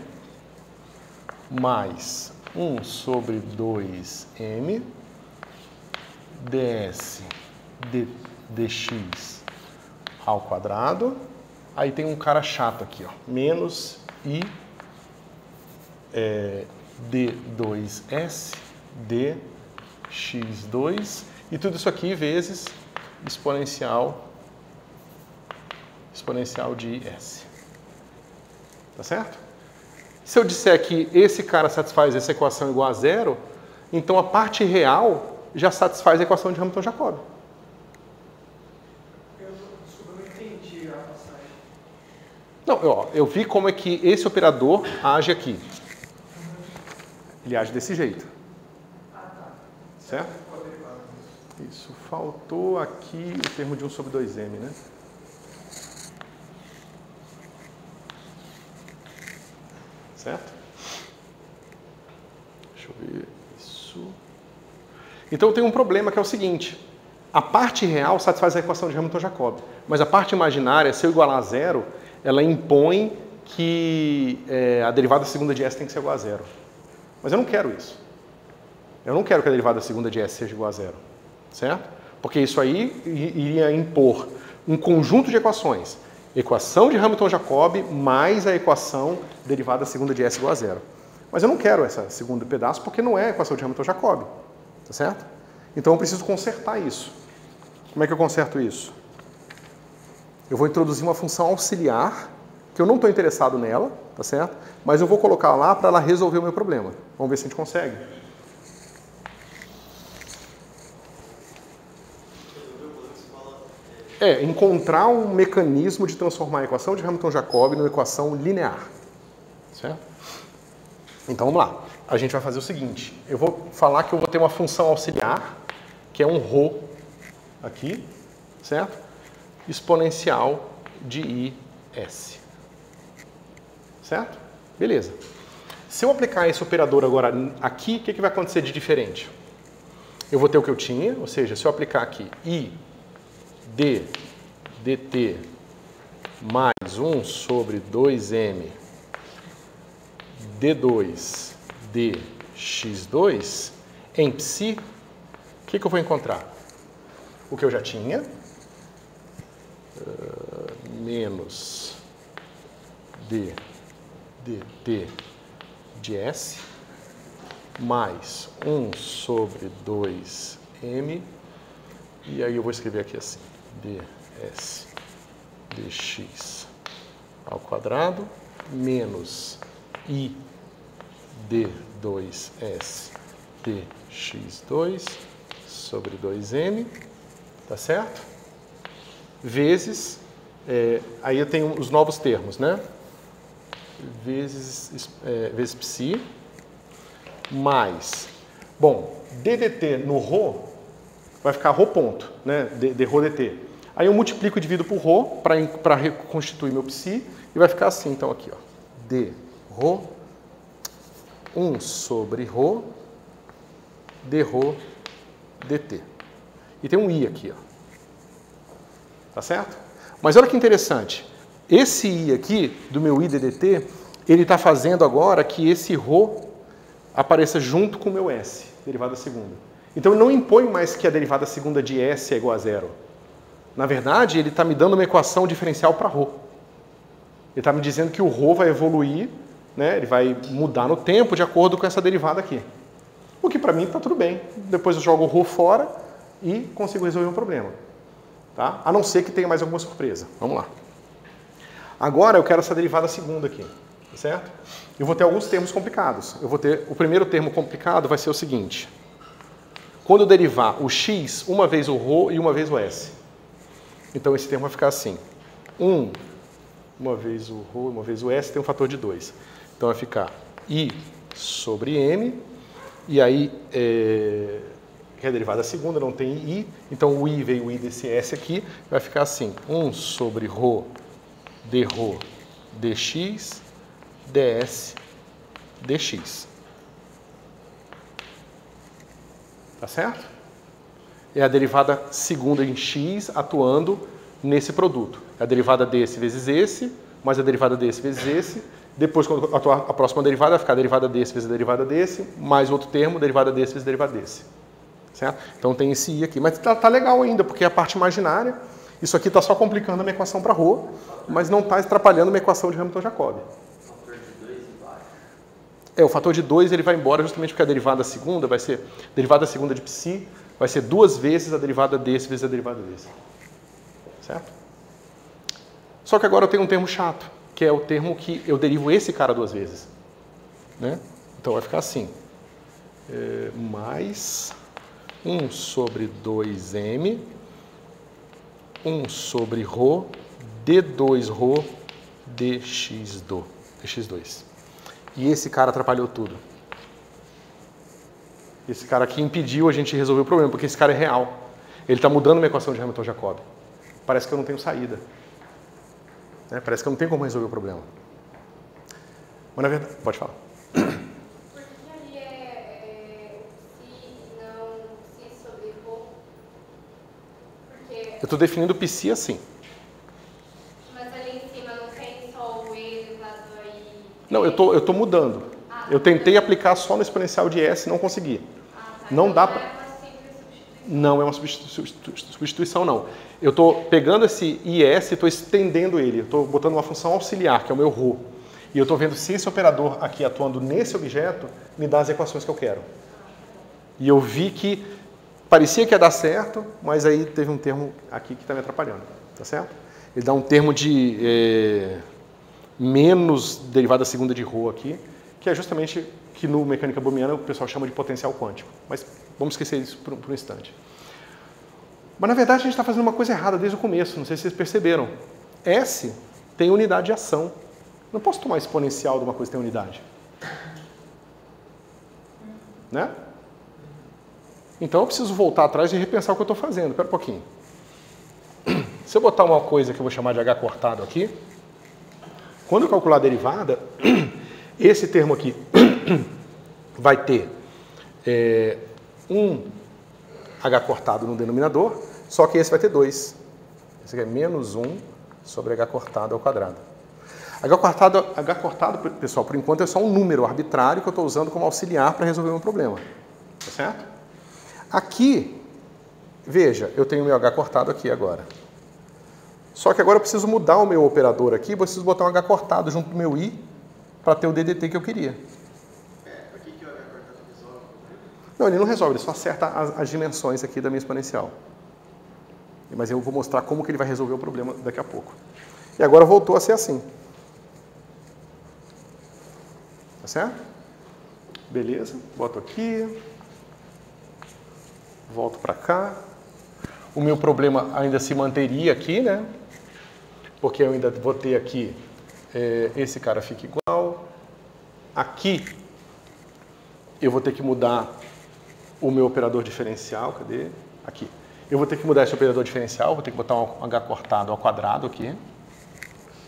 mais 1 sobre 2m ds dx ao quadrado. Aí tem um cara chato aqui, ó, menos i d2s dx2 e tudo isso aqui vezes exponencial de s. Tá certo? Se eu disser que esse cara satisfaz essa equação igual a zero, então a parte real já satisfaz a equação de Hamilton-Jacobi. Desculpa, eu não entendi a passagem. Não, eu vi como é que esse operador age aqui. Ele age desse jeito. Ah, tá. Certo? Isso, faltou aqui o termo de 1 sobre 2m, né? Certo? Deixa eu ver isso. Então tem um problema que é o seguinte. A parte real satisfaz a equação de Hamilton-Jacobi, mas a parte imaginária, se eu igualar a zero, ela impõe que a derivada segunda de s tem que ser igual a zero. Mas eu não quero isso. Eu não quero que a derivada segunda de s seja igual a zero. Certo? Porque isso aí iria impor um conjunto de equações. Equação de Hamilton-Jacobi mais a equação derivada segunda de s igual a zero. Mas eu não quero esse segundo pedaço porque não é a equação de Hamilton-Jacobi. Tá certo? Então eu preciso consertar isso. Como é que eu conserto isso? Eu vou introduzir uma função auxiliar, que eu não estou interessado nela, tá certo? Mas eu vou colocar lá para ela resolver o meu problema. Vamos ver se a gente consegue. Encontrar um mecanismo de transformar a equação de Hamilton-Jacobi numa equação linear. Certo? Então vamos lá. A gente vai fazer o seguinte. Eu vou falar que eu vou ter uma função auxiliar, que é um ρ aqui, certo? Exponencial de is. Certo? Beleza. Se eu aplicar esse operador agora aqui, o que vai acontecer de diferente? Eu vou ter o que eu tinha, ou seja, se eu aplicar aqui i dt mais 1 sobre 2m d2 dx2, em psi, o que eu vou encontrar? O que eu já tinha, menos d dt de s, mais 1 sobre 2m, e aí eu vou escrever aqui assim, ds dx ao quadrado, menos i d2s dx2, sobre 2m, tá certo? Vezes, aí eu tenho os novos termos, né? Vezes psi, mais, bom, ddt no ρ vai ficar ρ ponto, né? d ρ dt. Aí eu multiplico e divido por ρ para reconstituir meu psi e vai ficar assim, então aqui, ó, d ρ 1 sobre ρ d ρ dt. E tem um i aqui, ó. Tá certo? Mas olha que interessante. Esse i aqui, do meu i ddt, ele está fazendo agora que esse ρ apareça junto com o meu s, derivada segunda. Então, eu não imponho mais que a derivada segunda de s é igual a zero. Na verdade, ele está me dando uma equação diferencial para ρ. Ele está me dizendo que o ρ vai evoluir, né? Ele vai mudar no tempo de acordo com essa derivada aqui. O que para mim está tudo bem. Depois eu jogo o ρ fora e consigo resolver o problema. Tá? A não ser que tenha mais alguma surpresa. Vamos lá. Agora eu quero essa derivada segunda aqui. Tá certo? Eu vou ter alguns termos complicados. Eu vou ter, o primeiro termo complicado vai ser o seguinte. Quando eu derivar o x, uma vez o ρ e uma vez o s. Então esse termo vai ficar assim. Uma vez o ρ, uma vez o s, tem um fator de 2. Então vai ficar i sobre m. E aí, que é a derivada segunda, não tem i. Então o i veio o i desse s aqui. Vai ficar assim. 1 sobre ρ dρ dx ds dx. Tá certo? É a derivada segunda em x atuando nesse produto. É a derivada desse vezes esse, mais a derivada desse vezes esse. Depois, quando atuar a próxima derivada, vai ficar a derivada desse vezes a derivada desse, mais outro termo, derivada desse vezes a derivada desse. Certo? Então tem esse i aqui. Mas tá legal ainda, porque é a parte imaginária. Isso aqui está só complicando a minha equação para ρ, mas não está atrapalhando a minha equação de Hamilton-Jacobi. O fator de 2 ele vai embora justamente porque a derivada segunda vai ser, derivada segunda de psi, vai ser duas vezes a derivada desse vezes a derivada desse. Certo? Só que agora eu tenho um termo chato, que é o termo que eu derivo esse cara duas vezes. Né? Então vai ficar assim. Mais 1 sobre 2m, 1 sobre ρ, d2ρ, dx2. E esse cara atrapalhou tudo. Esse cara aqui impediu a gente resolver o problema, porque esse cara é real. Ele está mudando minha equação de Hamilton-Jacobi. Parece que eu não tenho saída. Né? Parece que eu não tenho como resolver o problema. Mas na verdade... Pode falar. Por que ali é psi e não psi sobre ρ? Porque... Eu estou definindo psi assim. Mas ali em cima não tem só o e elevado aí... Não, eu tô mudando. Eu tentei aplicar só no exponencial de s e não consegui. Não dá para... Não é uma substituição, não. Eu estou pegando esse is e estou estendendo ele. Eu estou botando uma função auxiliar, que é o meu ρ. E eu estou vendo se esse operador aqui atuando nesse objeto me dá as equações que eu quero. E eu vi que parecia que ia dar certo, mas aí teve um termo aqui que está me atrapalhando. Tá certo? Ele dá um termo de menos derivada segunda de ρ aqui, que é justamente que no mecânica bohmiana o pessoal chama de potencial quântico. Mas vamos esquecer isso por um instante. Mas na verdade a gente está fazendo uma coisa errada desde o começo, não sei se vocês perceberam. S tem unidade de ação. Não posso tomar exponencial de uma coisa que tem unidade. Né? Então eu preciso voltar atrás e repensar o que eu estou fazendo. Espera um pouquinho. Se eu botar uma coisa que eu vou chamar de h cortado aqui, quando eu calcular a derivada, esse termo aqui vai ter um h cortado no denominador, só que esse vai ter 2. Esse aqui é menos 1 sobre h cortado ao quadrado. H cortado, pessoal, por enquanto é só um número arbitrário que eu estou usando como auxiliar para resolver o meu problema. Tá certo? Aqui, veja, eu tenho o meu h cortado aqui agora. Só que agora eu preciso mudar o meu operador aqui, preciso botar um h cortado junto do meu i para ter o ddt que eu queria. Por que o h cortado resolve? Não, ele não resolve, ele só acerta as dimensões aqui da minha exponencial. Mas eu vou mostrar como que ele vai resolver o problema daqui a pouco. E agora voltou a ser assim. Tá certo? Beleza, boto aqui. Volto para cá. O meu problema ainda se manteria aqui, né? Porque eu ainda vou ter aqui, esse cara fica igual. Aqui, eu vou ter que mudar o meu operador diferencial. Cadê? Aqui. Eu vou ter que mudar esse operador diferencial, vou ter que botar um H cortado ao quadrado aqui,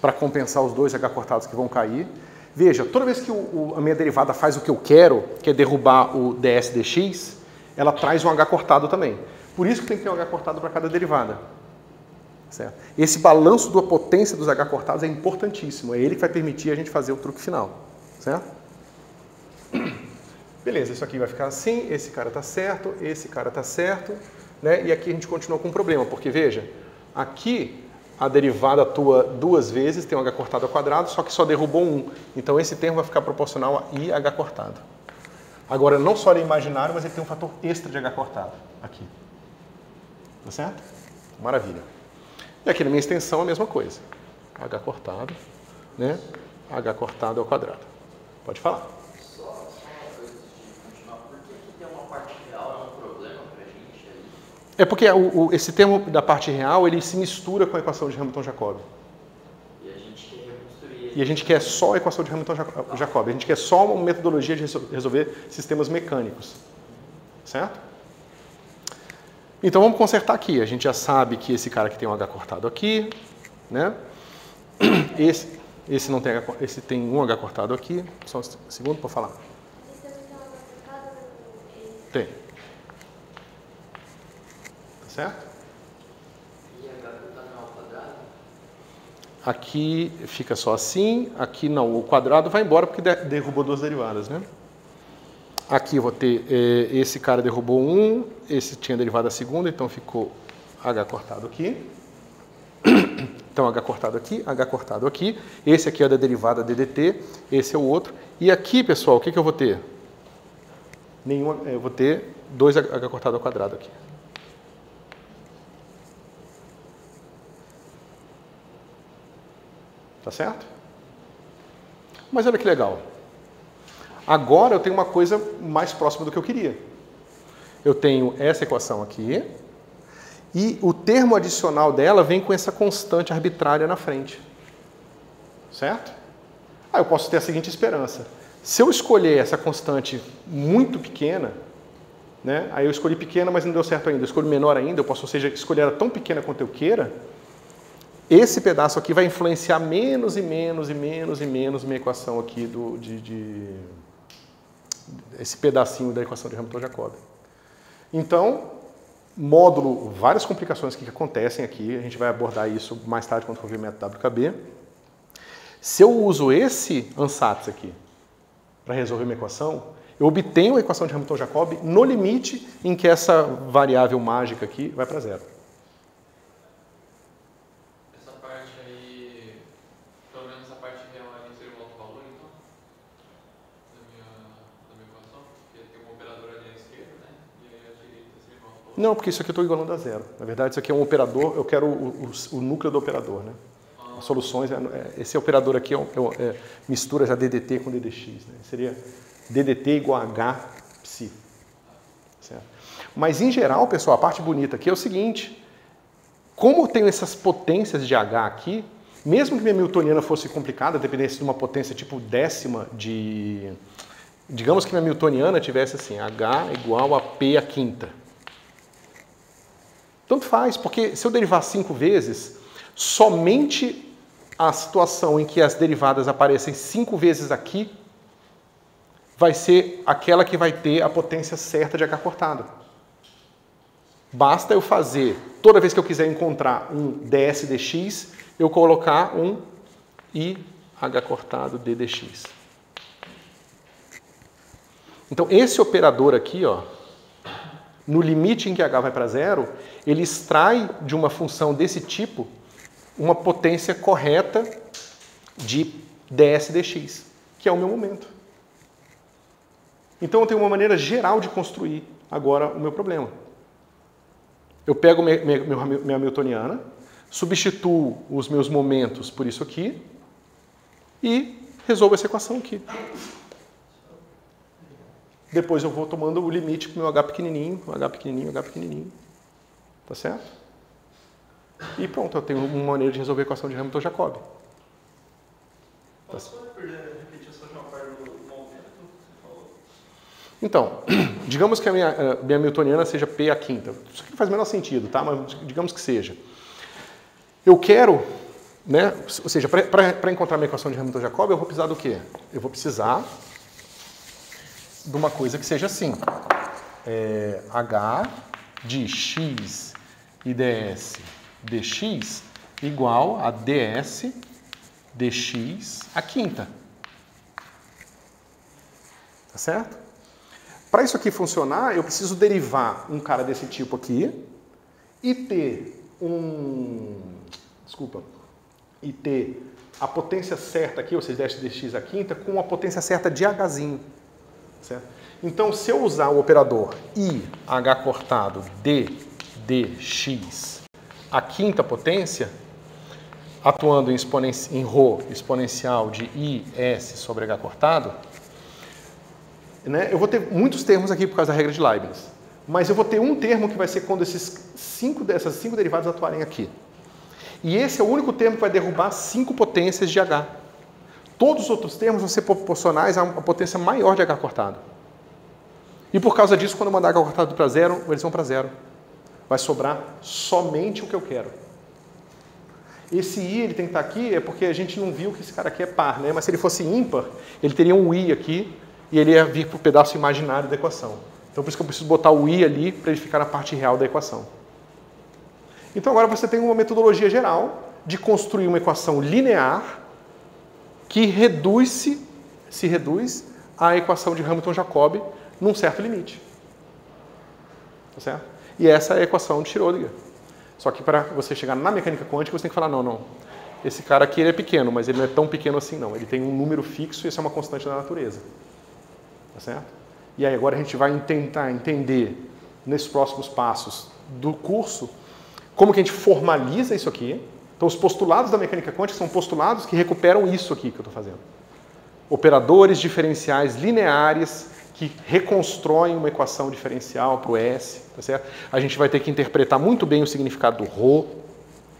para compensar os dois H cortados que vão cair. Veja, toda vez que a minha derivada faz o que eu quero, que é derrubar o ds dx, ela traz um H cortado também. Por isso que tem que ter um H cortado para cada derivada. Certo? Esse balanço da potência dos H cortados é importantíssimo. É ele que vai permitir a gente fazer o truque final. Certo? Beleza, isso aqui vai ficar assim, esse cara está certo, esse cara está certo, né? E aqui a gente continua com um problema, porque veja, aqui a derivada atua duas vezes, tem um H cortado ao quadrado, só que só derrubou um. Então esse termo vai ficar proporcional a IH cortado. Agora, não só ele é imaginário, mas ele tem um fator extra de H cortado aqui. Tá certo? Maravilha. E aqui na minha extensão a mesma coisa. H cortado, né? H cortado ao quadrado. Pode falar. Só uma coisa de continuar. Por que ter uma parte real é um problema pra gente aí? É porque esse termo da parte real, ele se mistura com a equação de Hamilton-Jacobi. E a gente quer reconstruir. E a gente quer só a equação de Hamilton-Jacobi. A gente quer só uma metodologia de resolver sistemas mecânicos. Certo? Então vamos consertar aqui. A gente já sabe que esse cara aqui tem um H cortado aqui, né? Esse não tem H, esse tem um H cortado aqui. Só um segundo para falar. Tem. Tá certo? E H cortado ao quadrado? Aqui fica só assim, aqui não. O quadrado vai embora porque derrubou duas derivadas, né? Aqui eu vou ter, esse cara derrubou um, esse tinha derivada segunda, então ficou H cortado aqui. Então H cortado aqui, H cortado aqui. Esse aqui é da derivada DDT, esse é o outro. E aqui, pessoal, o que eu vou ter? Eu vou ter 2 H cortado ao quadrado aqui. Tá certo? Mas olha que legal. Agora eu tenho uma coisa mais próxima do que eu queria. Eu tenho essa equação aqui e o termo adicional dela vem com essa constante arbitrária na frente. Certo? Aí eu posso ter a seguinte esperança. Se eu escolher essa constante muito pequena, né? Aí eu escolhi pequena, mas não deu certo ainda. Eu escolhi menor ainda, eu posso, ou seja, escolher ela tão pequena quanto eu queira. Esse pedaço aqui vai influenciar menos e menos e menos e menos minha equação aqui esse pedacinho da equação de Hamilton-Jacobi. Então, módulo, várias complicações que acontecem aqui, a gente vai abordar isso mais tarde quando for ver método WKB. Se eu uso esse ansatz aqui para resolver uma equação, eu obtenho a equação de Hamilton-Jacobi no limite em que essa variável mágica aqui vai para zero. Essa parte aí, pelo menos a parte real ali seria um alto valor, então? Da minha equação? Porque tem um operador ali à esquerda, né? E aí à direita seria um alto valor. Não, porque isso aqui eu estou igualando a zero. Na verdade, isso aqui é um operador, eu quero o núcleo do operador, né? As soluções, esse operador aqui mistura já DDT com DDX, né? Seria DDT igual a H psi. Certo? Mas em geral, pessoal, a parte bonita aqui é o seguinte, como eu tenho essas potências de H aqui, mesmo que minha Newtoniana fosse complicada, dependesse de uma potência tipo décima de... Digamos que minha Newtoniana tivesse assim, H igual a P à quinta. Tanto faz, porque se eu derivar 5 vezes, somente a situação em que as derivadas aparecem 5 vezes aqui vai ser aquela que vai ter a potência certa de H cortado. Basta eu fazer, toda vez que eu quiser encontrar um ds dx, eu colocar um IH cortado ddx. Então, esse operador aqui, ó, no limite em que H vai para zero, ele extrai de uma função desse tipo uma potência correta de ds dx, que é o meu momento. Então eu tenho uma maneira geral de construir agora o meu problema. Eu pego minha Newtoniana, substituo os meus momentos por isso aqui e resolvo essa equação aqui. depois eu vou tomando o limite com o meu H pequenininho, H pequenininho, H pequenininho. Tá certo? E pronto, eu tenho uma maneira de resolver a equação de Hamilton-Jacobi. Posso repetir só uma parte do momento que você falou? Então, digamos que a minha Hamiltoniana seja P a quinta. Isso aqui não faz o menor sentido, tá? Mas digamos que seja. Eu quero, né? Ou seja, para encontrar a minha equação de Hamilton-Jacobi, eu vou precisar do quê? Eu vou precisar de uma coisa que seja assim. H de x e ds dx igual a ds dx a quinta. Tá certo? Para isso aqui funcionar, eu preciso derivar um cara desse tipo aqui e ter e ter a potência certa aqui, ou seja, dx a quinta, com a potência certa de Hzinho. Certo? Então, se eu usar o operador I, H cortado, D, dx, a quinta potência, atuando em ρ exponencial de I, S sobre H cortado, né, eu vou ter muitos termos aqui por causa da regra de Leibniz. Mas eu vou ter um termo que vai ser quando essas cinco derivadas atuarem aqui. E esse é o único termo que vai derrubar 5 potências de H. Todos os outros termos vão ser proporcionais a uma potência maior de H cortado. E por causa disso, quando eu mandar H cortado para zero, eles vão para zero. Vai sobrar somente o que eu quero. Esse I ele tem que estar aqui, é porque a gente não viu que esse cara aqui é par, né? Mas se ele fosse ímpar, ele teria um I aqui e ele ia vir para o pedaço imaginário da equação. Então por isso que eu preciso botar o I ali para ele ficar na parte real da equação. Então agora você tem uma metodologia geral de construir uma equação linear que se reduz à equação de Hamilton-Jacobi num certo limite. Tá certo? E essa é a equação de Schrödinger. Só que para você chegar na mecânica quântica, você tem que falar, não, esse cara aqui ele é pequeno, mas ele não é tão pequeno assim não. Ele tem um número fixo e isso é uma constante da natureza. Tá certo? E aí agora a gente vai tentar entender, nesses próximos passos do curso, como que a gente formaliza isso aqui. Então os postulados da mecânica quântica são postulados que recuperam isso aqui que eu estou fazendo. Operadores diferenciais lineares que reconstroem uma equação diferencial para o S, tá certo? A gente vai ter que interpretar muito bem o significado do ρ,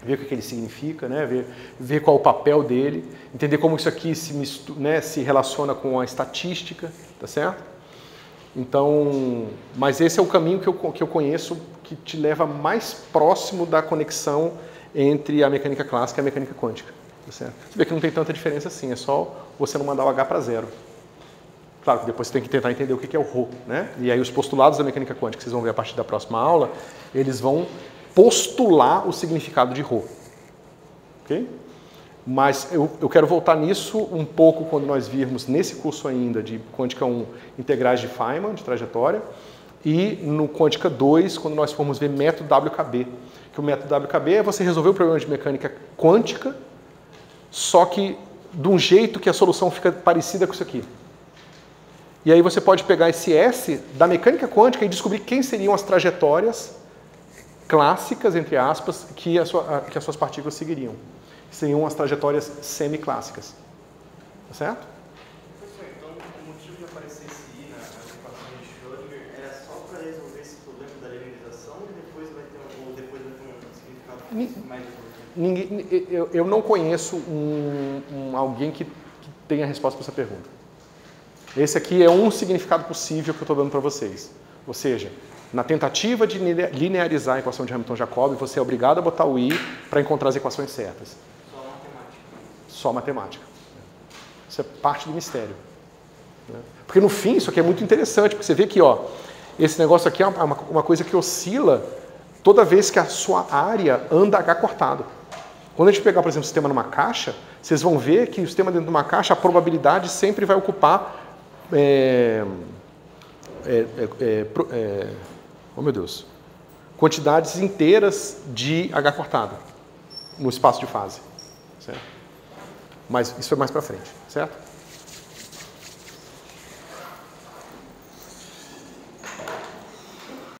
ver o que ele significa, né? ver qual é o papel dele, entender como isso aqui se relaciona com a estatística, tá certo? Então, mas esse é o caminho que eu conheço que te leva mais próximo da conexão entre a mecânica clássica e a mecânica quântica, tá certo? Você vê que não tem tanta diferença assim, é só você não mandar o H para zero. Claro que depois você tem que tentar entender o que é o ρ, né? E aí os postulados da mecânica quântica, que vocês vão ver a partir da próxima aula, eles vão postular o significado de ρ. Ok? Mas eu quero voltar nisso um pouco quando nós virmos nesse curso ainda de Quântica 1, integrais de Feynman, de trajetória, e no Quântica 2, quando nós formos ver método WKB. Que o método WKB é você resolver o problema de mecânica quântica, só que de um jeito que a solução fica parecida com isso aqui. E aí você pode pegar esse S da mecânica quântica e descobrir quem seriam as trajetórias clássicas, entre aspas, que as suas partículas seguiriam. Seriam as trajetórias semiclássicas. Tá certo? Professor, então o motivo de aparecer esse I na equação de Schrödinger era só para resolver esse problema da linearização ou depois vai ter um significado mais importante? Eu não conheço alguém que tenha a resposta para essa pergunta. Esse aqui é um significado possível que eu estou dando para vocês. Ou seja, na tentativa de linearizar a equação de Hamilton-Jacobi, você é obrigado a botar o I para encontrar as equações certas. Só matemática. Só matemática. Isso é parte do mistério. Porque no fim, isso aqui é muito interessante, porque você vê que esse negócio aqui é uma coisa que oscila toda vez que a sua área anda H cortado. Quando a gente pegar, por exemplo, o sistema numa caixa, vocês vão ver que o sistema dentro de uma caixa, a probabilidade sempre vai ocupar quantidades inteiras de H cortado no espaço de fase. Certo? Mas isso é mais para frente, certo?